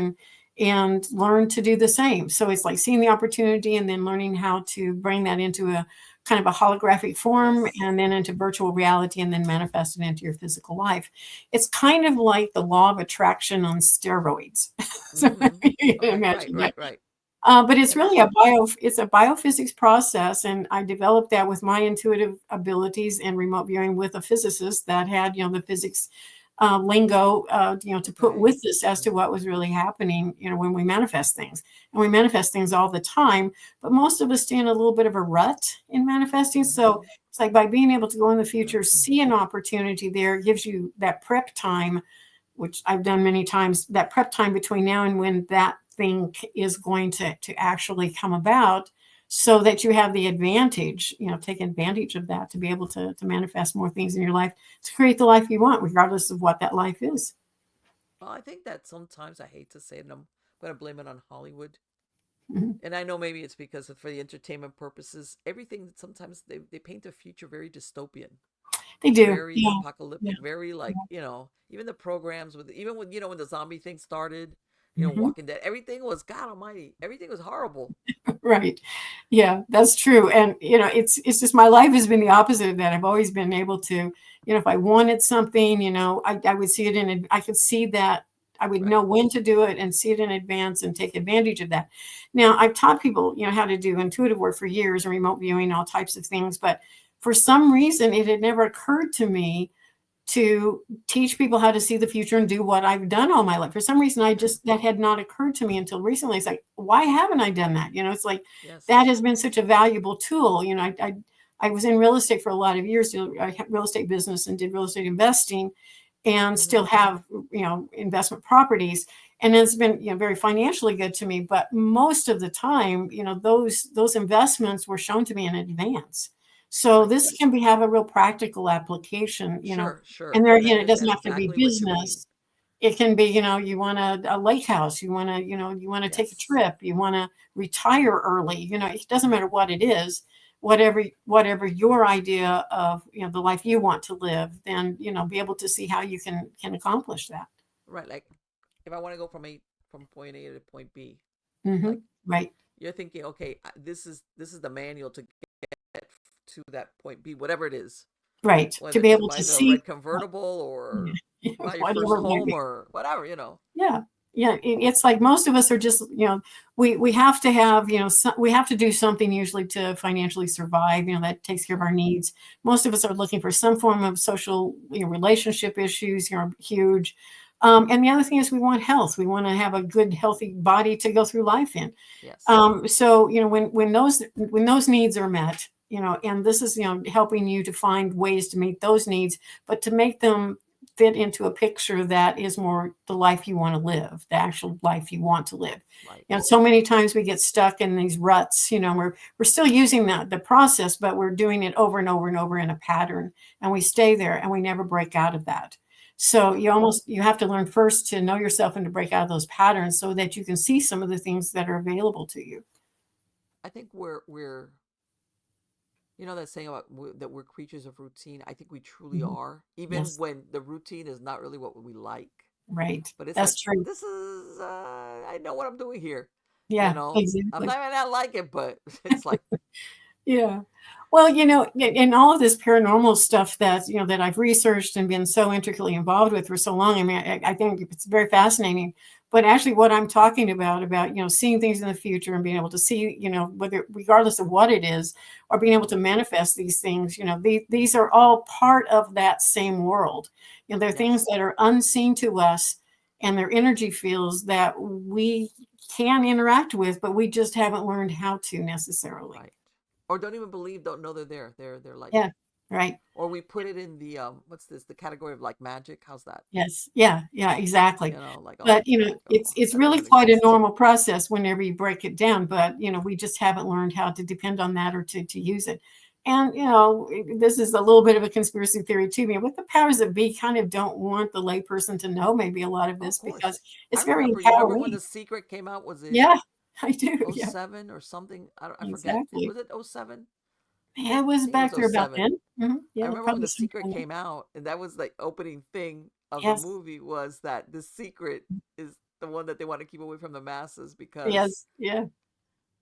and learn to do the same. So it's like seeing the opportunity and then learning how to bring that into a kind of a holographic form Yes. and then into virtual reality and then manifest it into your physical life. It's kind of like the law of attraction on steroids. So Mm-hmm. you can Okay, right, imagine that. right, right. But it's And that really it's a biophysics process, and I developed that with my intuitive abilities and remote viewing with a physicist that had, the physics lingo, to put okay. with this as to what was really happening, when we manifest things. And we manifest things all the time, but most of us stay in a little bit of a rut in manifesting. So Mm-hmm. it's like by being able to go in the future, see an opportunity there, gives you that prep time, which I've done many times, that prep time between now and when that thing is going to actually come about, so that you have the advantage, take advantage of that to be able to manifest more things in your life, to create the life you want, regardless of what that life is. Well, I think that sometimes I hate to say them, going to blame it on Hollywood. Mhm. And I know maybe it's because for the entertainment purposes, everything sometimes they paint a future very dystopian, They do. very Yeah. Yeah. apocalyptic, very like, Yeah. even the programs with even when when the zombie thing started, Mhm. Walking Dead, everything was God Almighty, everything was horrible. Right. Yeah, that's true. And it's just my life has been the opposite of that. I've always been able to, if I wanted something, I would see it I could see that I would Right. know when to do it and see it in advance and take advantage of that. Now, I've taught people, how to do intuitive work for years and remote viewing, all types of things, but for some reason it had never occurred to me to teach people how to see the future and do what I've done all my life. For some reason, that had not occurred to me until recently. It's like, why haven't I done that? It's like Yes. that has been such a valuable tool. I was in real estate for a lot of years. I had real estate business and did real estate investing, and still have investment properties. And it's been very financially good to me. But most of the time, those investments were shown to me in advance. So Right. this can have a real practical application, Sure, and sure. there, And I it doesn't understand have to be exactly what you mean. business. It can be, you want a lake house, you want to take a Yes. trip, you want to retire early, it doesn't matter what it is, whatever your idea of, the life you want to live, then, be able to see how you can accomplish that. Right. Like if I want to go from point A to point B, Hmm. like Right. you're thinking, okay, this is the manual to get to that point B, whatever it is, Right. To whether be it's to able buy to the see red convertible or buy your first whatever it might home be. or whatever, Yeah. Yeah. It's like most of us are just, we have to have, we have to do something usually to financially survive, that takes care of our needs. Most of us are looking for some form of social, relationship issues, huge. And the other thing is we want health. We want to have a good, healthy body to go through life in. Yes. So, when those needs are met, and this is, helping you to find ways to meet those needs, but to make them fit into a picture that is more the life you want to live, the actual life you want to live. Right. So many times we get stuck in these ruts, we're still using the process, but we're doing it over and over and over in a pattern, and we stay there and we never break out of that. So you have to learn first to know yourself and to break out of those patterns so that you can see some of the things that are available to you. I think we're that saying about that we're creatures of routine. I think we truly Mhm. are, even Yes, when the routine is not really what we like. right. But it's like That's true. this is I know what I'm doing here. Yeah, I'm exactly. not I not like it, but it's like Yeah. Well, in all of this paranormal stuff that I've researched and been so intricately involved with for so long, I mean, I think it's very fascinating. But actually, what I'm talking about, seeing things in the future and being able to see, whether regardless of what it is, or being able to mhm, manifest these things, these are all part of that same world. They're things yes, that are unseen to us, and they're energy fields that we can interact with, but we just haven't learned how to necessarily. right. Or don't know they're there. They're like, Yeah, right. or we put it in the what's this? The category of like magic. How's that? Yes. Yeah, yeah, exactly. Like, oh, But, it's magic. Oh, it's that really doesn't quite a exist. normal process whenever you break it down, but, we just haven't learned how to depend on that or to use it. And, this is a little bit of a conspiracy theory too, but the powers that be kind of don't want the layperson to know maybe a lot of Oh, of this because course. I it's very remember. You remember when empowering. The Secret came out? Was it Yeah, I do. oh Yeah, 07 or something? I forget. exactly. Was it oh 07? Yeah, it I was think it was back oh there about 07. then. I Yeah, remember when probably The Secret sometime. came out, and that was the opening thing of the Yes, movie was that the secret is the one that they want to keep away from the masses because, yes, yeah. and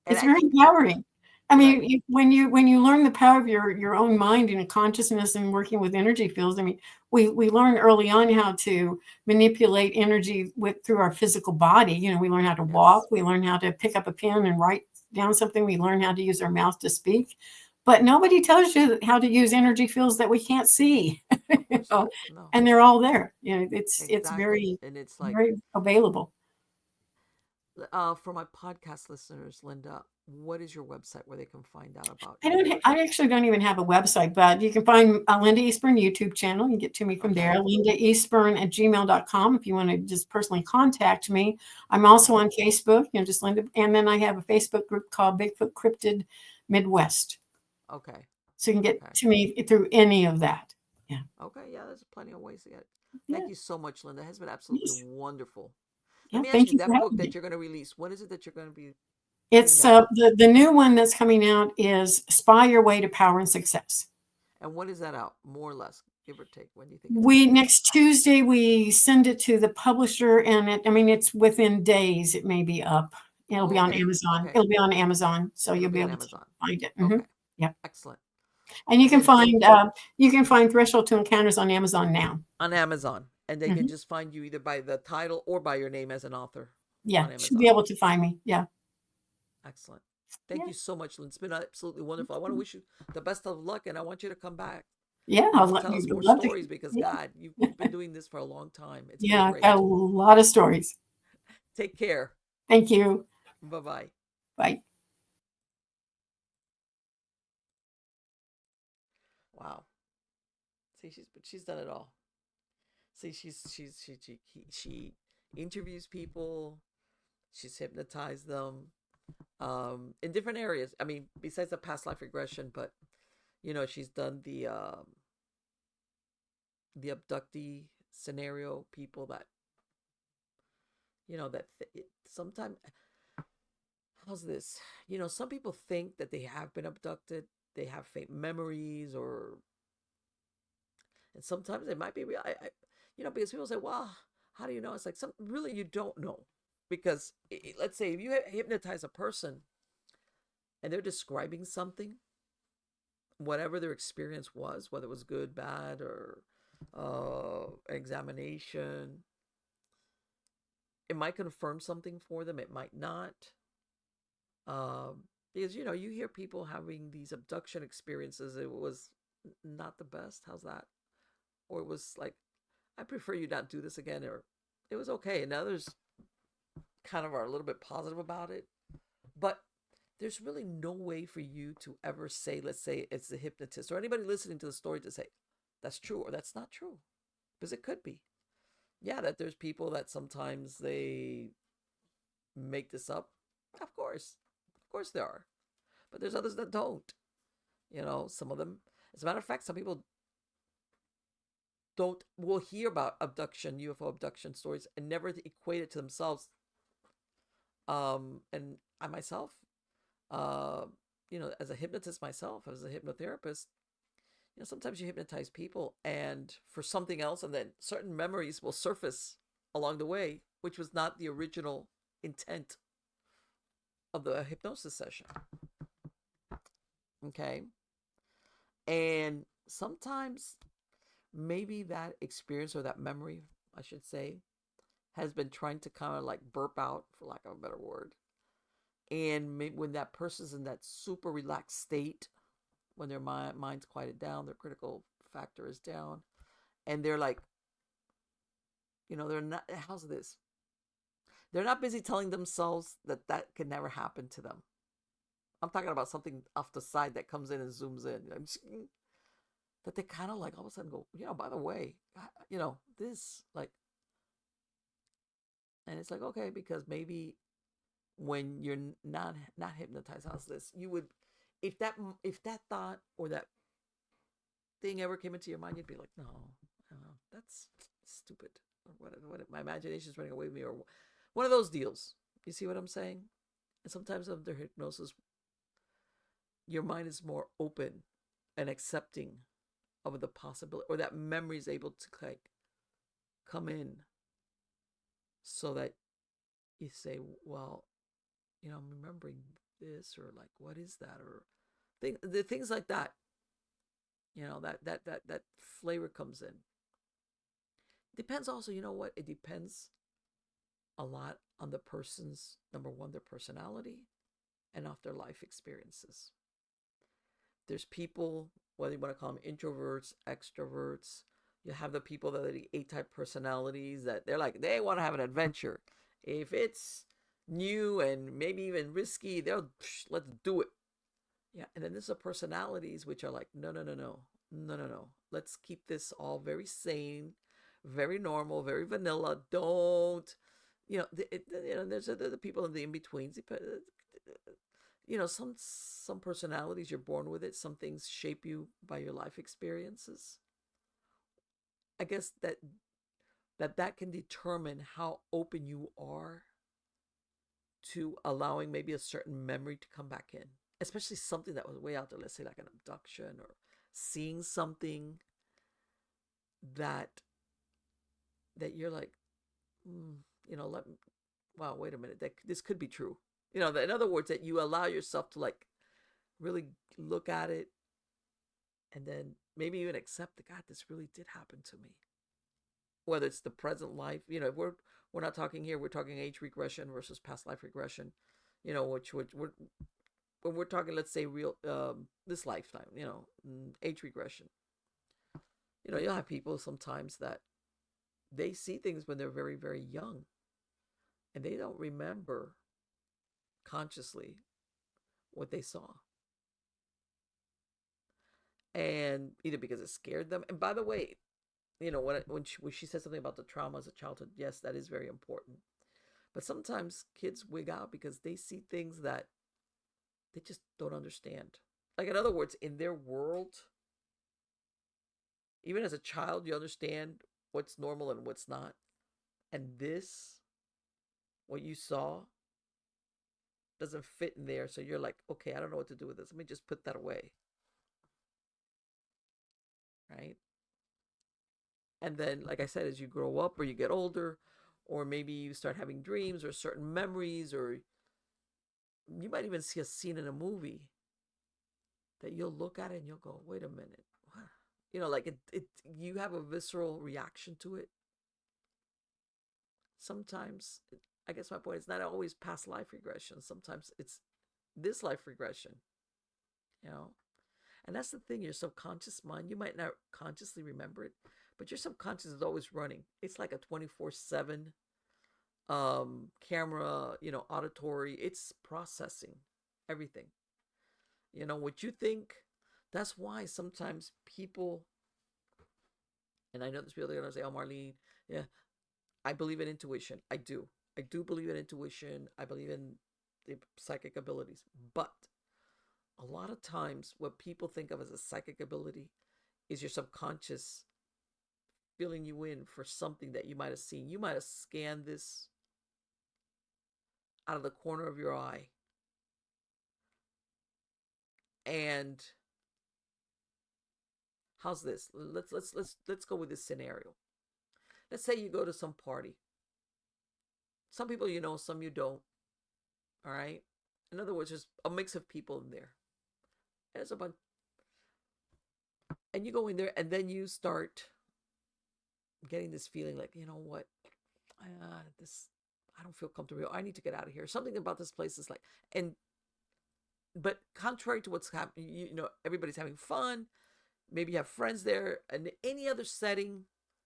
It's I very think, empowering. I right, mean, when you learn the power of your own mind and consciousness and working with energy fields, I mean, we learn early on how to manipulate energy through our physical body. We learn how to walk, yes, we learn how to pick up a pen and write down something, we learn how to use our mouth to speak. But nobody tells you how to use energy fields that we can't see. of you course know, not. No, and they're all there. It's exactly. very, And it's like, very available. for my podcast listeners, Linda, what is your website where they can find out about I your don't. work? I actually don't even have a website, but you can find Linda Eastburn YouTube channel. You can get to me from there. Okay, LindaEastburn@gmail.com. If you want to just personally contact me, I'm also okay, on Facebook. Just Linda, and then I have a Facebook group called Bigfoot Cryptid Midwest. okay, So you can get okay. to me through any of that. Yeah. Okay, yeah, there's plenty of ways to get it. Yeah. Thank you so much, Linda. It has been absolutely Yes. wonderful. Let Yeah. me ask Thank you, you for that book having that me. you're going to release, when is it that you're going to be putting It's that out? the new one that's coming out is Spy Your Way to Power and Success. And when is that out? More or less, give or take. When do you think it's going We to be? next Tuesday we send it to the publisher, and it's within days. It may be up. It'll Oh, be on okay. Amazon. Okay. It'll be on Amazon, so It'll you'll be be on able to Amazon. find it. Okay. Yep. Excellent. And Again, thank you can find Threshold to Encounters on Amazon now. on Amazon. And they can hmm just find you either by the title or by your name as an author Yeah, on should be Amazon. able to find me. Yeah. Excellent. Thank Yeah. you so much, Lynn. It's been absolutely wonderful. I want to wish you the best of luck, and I want you to come back Yeah, and tell us more love to. stories because, Yeah. God, you've been doing this for a long time. It's been Yeah, got a great. lot of stories. Take care. Thank you. Bye bye. Bye. Wow. See, she's done it all. See, she interviews people. She's hypnotized them in different areas. I mean, besides the past life regression, but she's done the abductee scenario. People that that sometimes, how's this? Some people think that they have been abducted. They have faint memories, and sometimes it might be real. Because people say, "Well, how do you know?" It's like some really you don't know, because let's say if you hypnotize a person and they're describing something, whatever their experience was, whether it was good, bad, or examination, it might confirm something for them. It might not, because you hear people having these abduction experiences. It was not the best. How's that? Or it was like, I prefer you not do this again, or it was okay. And others kind of are a little bit positive about it. But there's really no way for you to ever say, let's say it's the hypnotist or anybody listening to the story, to say that's true or that's not true. Because it could be. Yeah, that there's people that sometimes they make this up. Of course. Of course there are. But there's others that don't. Some of them, as a matter of fact, some people will hear about abduction, UFO abduction stories, and never equate it to themselves. And I myself, uh, as a hypnotist myself, as a hypnotherapist, sometimes you hypnotize people and for something else, and then certain memories will surface along the way, which was not the original intent of the hypnosis session. Okay. And sometimes maybe that experience or that memory, I should say, has been trying to kind of like burp out, for lack of a better word. And maybe when that person's in that super relaxed state, when their mind's quieted down, their critical factor is down, and they're like, they're not, how's this? They're not busy telling themselves that that could never happen to them. I'm talking about something off the side that comes in and zooms in. That they kind of like all of a sudden go, by the way, this, like, and it's like, okay, because maybe when you're not hypnotized, how's this? You would, if that thought or that thing ever came into your mind, you'd be like, no, that's stupid. Or what my imagination's running away with me, or one of those deals. You see what I'm saying? And sometimes under hypnosis, your mind is more open and accepting of the possibility, or that memory is able to like come in, so that you say, well, I'm remembering this, or like, what is that, or the things like that. That flavor comes in. Depends also, what? It depends a lot on the person's, number one, their personality, and off their life experiences. There's people, whether you want to call them introverts, extroverts. You have the people that are the A-type personalities, that they're like, they want to have an adventure. If it's new and maybe even risky, let's do it. Yeah, and then there's the personalities which are like, no, no, no, no, no, no, no. Let's keep this all very sane, very normal, very vanilla. Don't, there's the people in the in betweens. Some personalities, you're born with it. Some things shape you by your life experiences. I guess that that can determine how open you are to allowing maybe a certain memory to come back in, especially something that was way out there, let's say like an abduction or seeing something that you're like, you know, wow, wait a minute, this could be true. You know, in other words, that you allow yourself to like really look at it and then maybe even accept that, God, this really did happen to me. Whether it's the present life, you know, we're not talking here, we're talking age regression versus past life regression, you know, which we're when we're talking, let's say real this lifetime, you know, age regression. You know, you'll have people sometimes that they see things when they're very, very young and they don't remember consciously what they saw. And either because it scared them. And by the way, you know, when she said something about the trauma as a childhood, yes, that is very important. But sometimes kids wig out because they see things that they just don't understand. Like, in other words, in their world, even as a child, you understand what's normal and what's not. And this, what you saw, doesn't fit in there. So you're like, okay, I don't know what to do with this. Let me just put that away. Right? And then, like I said, as you grow up or you get older, or maybe you start having dreams or certain memories, or you might even see a scene in a movie that you'll look at it and you'll go, wait a minute. What? You know, like you have a visceral reaction to it. Sometimes, I guess my point is not always past life regression. Sometimes it's this life regression, you know? And that's the thing, your subconscious mind, you might not consciously remember it, but your subconscious is always running. It's like a 24/7 camera, you know, auditory. It's processing everything. You know, what you think, that's why sometimes people, and I know there's people that are going to say, oh, Marlene, yeah, I believe in intuition. I do. I do believe in intuition. I believe in the psychic abilities. But a lot of times what people think of as a psychic ability is your subconscious filling you in for something that you might have seen. You might have scanned this out of the corner of your eye. And how's this? Let's go with this scenario. Let's say you go to some party. Some people you know, some you don't. All right? In other words, there's a mix of people in there. And there's a bunch. And you go in there and then you start getting this feeling like, you know what? I don't feel comfortable. I need to get out of here. Something about this place is like, but contrary to what's happening, you know, everybody's having fun. Maybe you have friends there. And in any other setting,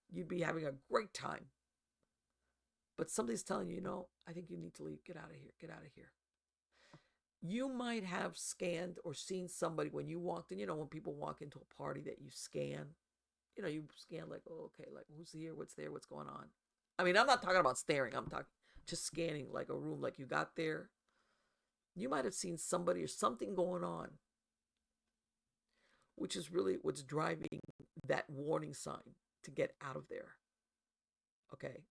you'd be having a great time. But somebody's telling you, you know, I think you need to leave. Get out of here. Get out of here. You might have scanned or seen somebody when you walked in. You know, when people walk into a party that you scan, you know, you scan like, oh, okay, like who's here? What's there? What's going on? I mean, I'm not talking about staring. I'm talking just scanning like a room, like you got there. You might have seen somebody or something going on, which is really what's driving that warning sign to get out of there. Okay.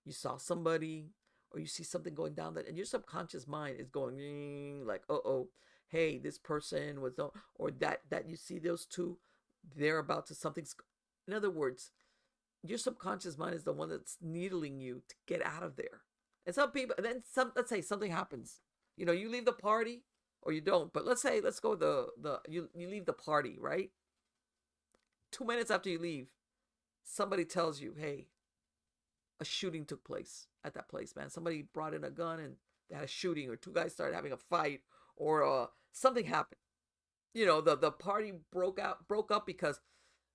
You saw somebody or you see something going down that, and your subconscious mind is going like, oh, hey, this person was, or that you see those two, they're about to something's. In other words, your subconscious mind is the one that's needling you to get out of there. And some people, and then let's say something happens. You know, you leave the party or you don't, but let's go you leave the party, right? 2 minutes after you leave, somebody tells you, hey, a shooting took place at that place, man. Somebody brought in a gun and they had a shooting, or two guys started having a fight, or something happened. You know, the party broke up because,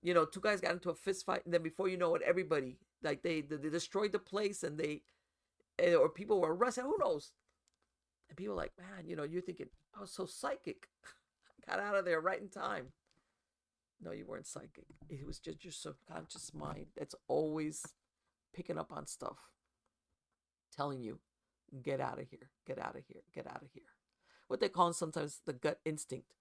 you know, two guys got into a fist fight, and then before you know it, everybody, like they destroyed the place, and or people were arrested. Who knows? And people are like, man, you know, you're thinking, I was so psychic. I got out of there right in time. No, you weren't psychic. It was just your subconscious mind that's always picking up on stuff, telling you, get out of here, get out of here, get out of here. What they call sometimes the gut instinct.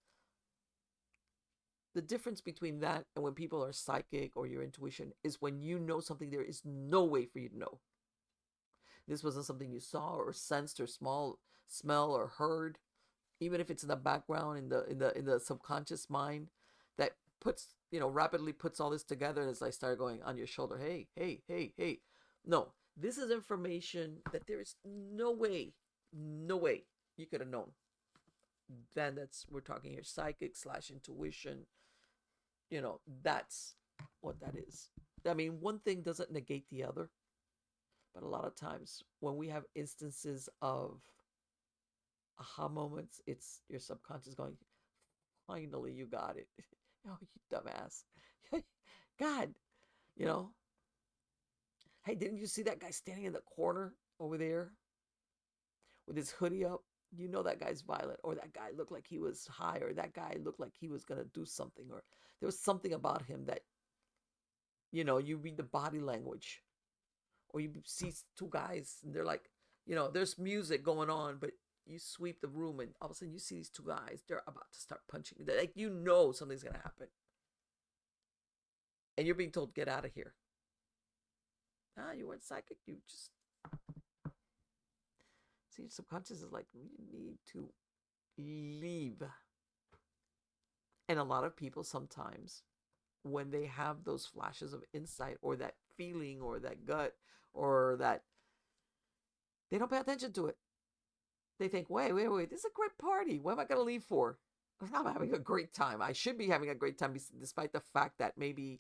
the difference between that and when people are psychic or your intuition is when you know something there is no way for you to know. This wasn't something you saw or sensed or smell or heard, even if it's in the background in the subconscious mind that puts rapidly puts all this together, and it's like start going on your shoulder, hey, hey, hey, hey. No, this is information that there is no way you could have known. Then that's we're talking here psychic slash intuition. That's what that is. I mean, one thing doesn't negate the other, but a lot of times when we have instances of aha moments, it's your subconscious going, finally you got it. Oh, you dumbass. God, you know, hey, didn't you see that guy standing in the corner over there with his hoodie up? You know that guy's violent, or that guy looked like he was high, or that guy looked like he was going to do something, or there was something about him that, you read the body language, or you see two guys and they're like, there's music going on, but you sweep the room and all of a sudden you see these two guys, they're about to start punching. Like, something's going to happen. And you're being told, get out of here. You weren't psychic. You just, see, your subconscious is like, you need to leave. And a lot of people sometimes, when they have those flashes of insight or that feeling or that gut or that, they don't pay attention to it. They think, wait, this is a great party. What am I going to leave for? I'm having a great time. I should be having a great time, despite the fact that maybe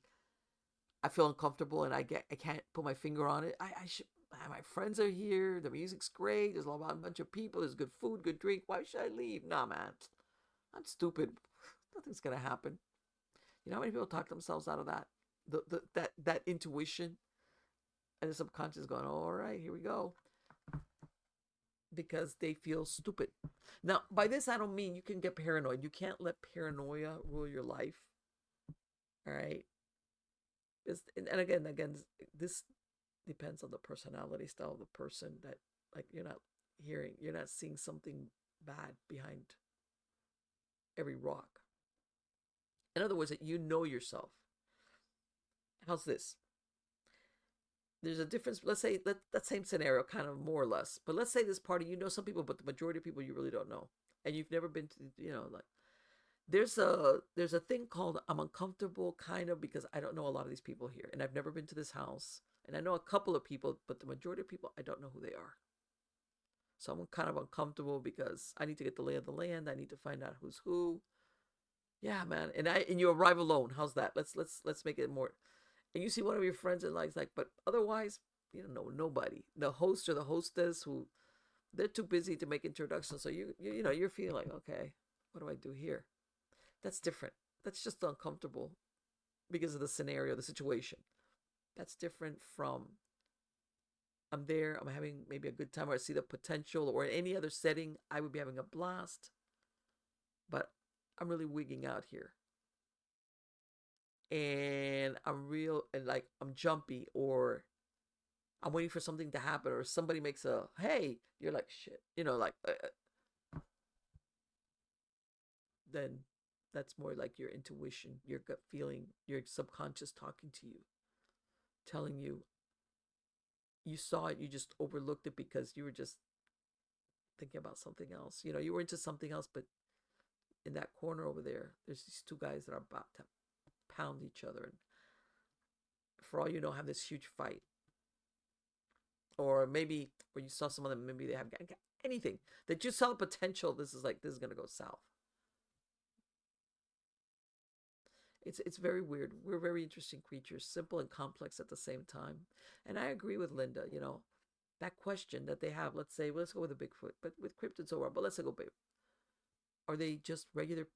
I feel uncomfortable and I can't put my finger on it. I should. My friends are here. The music's great. There's a bunch of people. There's good food, good drink. Why should I leave? Nah, man. I'm stupid. Nothing's gonna happen. You know how many people talk themselves out of that? That intuition, and the subconscious going, all right, here we go. Because they feel stupid. Now, by this, I don't mean you can get paranoid. You can't let paranoia rule your life. All right. And again, this depends on the personality style of the person, that like you're not seeing something bad behind every rock. In other words, that you know yourself. How's this? There's a difference. Let's say that same scenario, kind of more or less. But let's say this party, some people, but the majority of people you really don't know, and you've never been to, like. There's a thing called I'm uncomfortable, kind of, because I don't know a lot of these people here, and I've never been to this house, and I know a couple of people, but the majority of people I don't know who they are. So I'm kind of uncomfortable because I need to get the lay of the land. I need to find out who's who. Yeah, man. And you arrive alone. How's that? Let's make it more. And you see one of your friends and like, but otherwise, you don't know nobody. The host or the hostess, who they're too busy to make introductions. So you're feeling like, okay, what do I do here? That's different. That's just uncomfortable because of the scenario, the situation. That's different from, I'm there, I'm having maybe a good time, or I see the potential, or in any other setting, I would be having a blast, but I'm really wigging out here. And I'm jumpy, or I'm waiting for something to happen, or somebody makes a, hey, you're like, shit, then that's more like your intuition, your gut feeling, your subconscious talking to you, telling you, you saw it, you just overlooked it because you were just thinking about something else. You were into something else, but in that corner over there, there's these two guys that are about to pound each other, and for all you know, have this huge fight. Or maybe, or you saw some of them, maybe they have anything that you saw potential. This is going to go south. It's very weird. We're very interesting creatures, simple and complex at the same time. And I agree with Linda, that question that they have, let's say, let's go with a Bigfoot, but with cryptids over, but let's go big. Are they just regular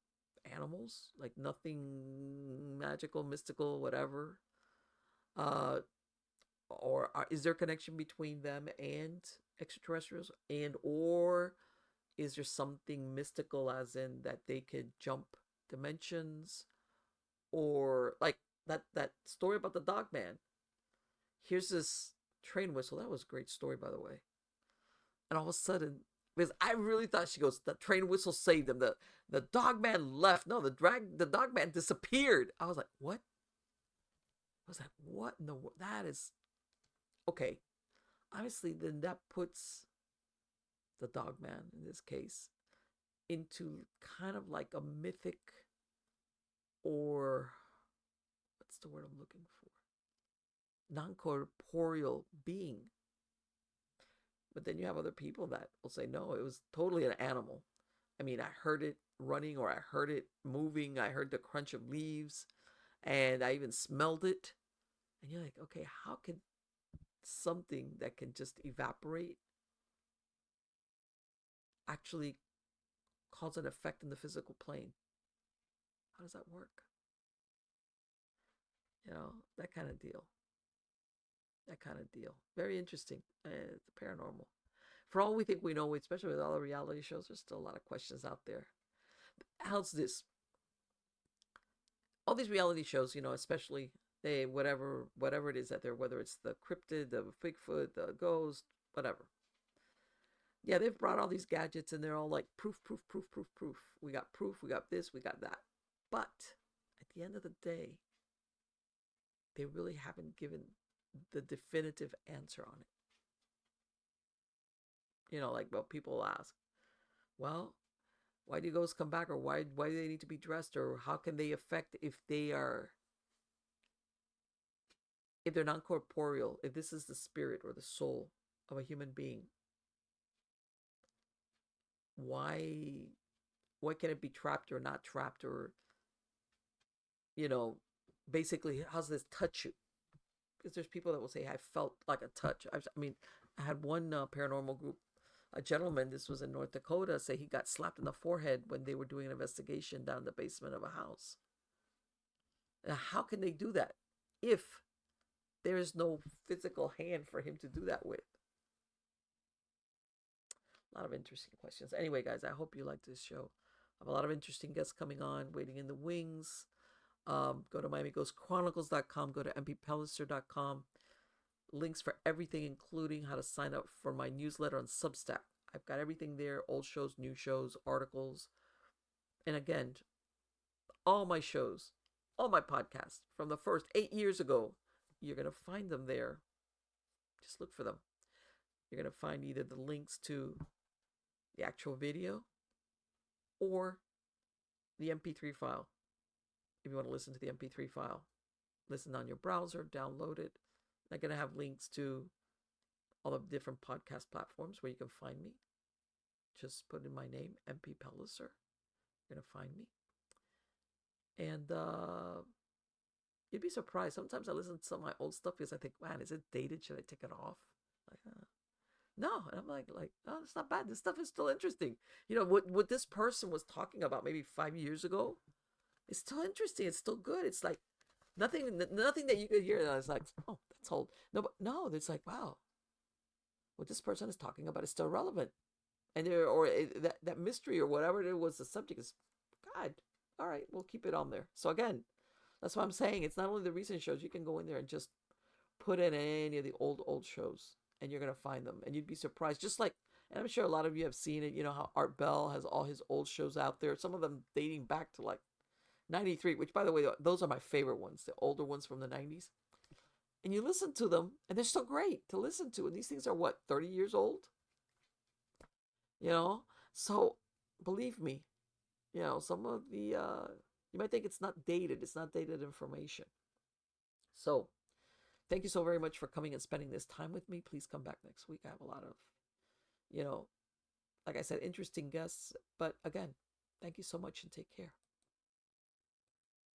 animals? Like nothing magical, mystical, whatever? Is there a connection between them and extraterrestrials? Or is there something mystical, as in that they could jump dimensions? Or like that story about the dog man. Here's this train whistle. That was a great story, by the way. And all of a sudden, Because I really thought, she goes, the train whistle saved them. The dog man left. No, the dog man disappeared. I was like, what? I was like, what in the world? That is okay. Obviously, then that puts the dog man in this case into kind of like a mythic, or what's the word I'm looking for? Non-corporeal being. But then you have other people that will say, no, it was totally an animal. I mean, I heard it running, or I heard it moving. I heard the crunch of leaves, and I even smelled it. And you're like, okay, how can something that can just evaporate actually cause an effect in the physical plane? How does that work? That kind of deal. That kind of deal. Very interesting. The paranormal. For all we think we know, especially with all the reality shows, there's still a lot of questions out there. How's this? All these reality shows, especially they whatever it is that they're, whether it's the cryptid, the Bigfoot, the ghost, whatever. Yeah, they've brought all these gadgets and they're all like proof, proof, proof, proof, proof. We got proof, we got this, we got that. But at the end of the day, they really haven't given the definitive answer on it. Like, well, people ask, well, why do ghosts come back, or why do they need to be dressed, or how can they affect if they're non-corporeal, if this is the spirit or the soul of a human being, why can it be trapped or not trapped, or basically, how's this touch you? Because there's people that will say, I felt like a touch. I mean, I had one paranormal group, a gentleman, this was in North Dakota, say he got slapped in the forehead when they were doing an investigation down in the basement of a house. Now, how can they do that if there is no physical hand for him to do that with? A lot of interesting questions. Anyway, guys, I hope you liked this show. I have a lot of interesting guests coming on, waiting in the wings. Go to MiamiGhostChronicles.com, go to mpelliser.com. Links for everything, including how to sign up for my newsletter on Substack. I've got everything there, old shows, new shows, articles. And again, all my shows, all my podcasts from the first 8 years ago, you're going to find them there. Just look for them. You're going to find either the links to the actual video or the MP3 file. If you want to listen to the MP3 file, listen on your browser, download it. I'm going to have links to all the different podcast platforms where you can find me. Just put in my name, MP Pelliser. You're going to find me. And you'd be surprised. Sometimes I listen to some of my old stuff because I think, man, is it dated? Should I take it off? Like, no. And I'm like, oh, it's not bad. This stuff is still interesting. What this person was talking about maybe 5 years ago, it's still interesting. It's still good. It's like nothing that you could hear that is like, oh, that's old. No, it's like, wow, what this person is talking about is still relevant. And that mystery or whatever it was, the subject is, God, all right, we'll keep it on there. So again, that's what I'm saying. It's not only the recent shows. You can go in there and just put in any of the old shows, and you're going to find them. And you'd be surprised. Just like, and I'm sure a lot of you have seen it, how Art Bell has all his old shows out there. Some of them dating back to like 93, which, by the way, those are my favorite ones, the older ones from the 90s. And you listen to them, and they're so great to listen to. And these things are, what, 30 years old? So believe me, some of the, you might think it's not dated. It's not dated information. So thank you so very much for coming and spending this time with me. Please come back next week. I have a lot of, like I said, interesting guests. But again, thank you so much and take care.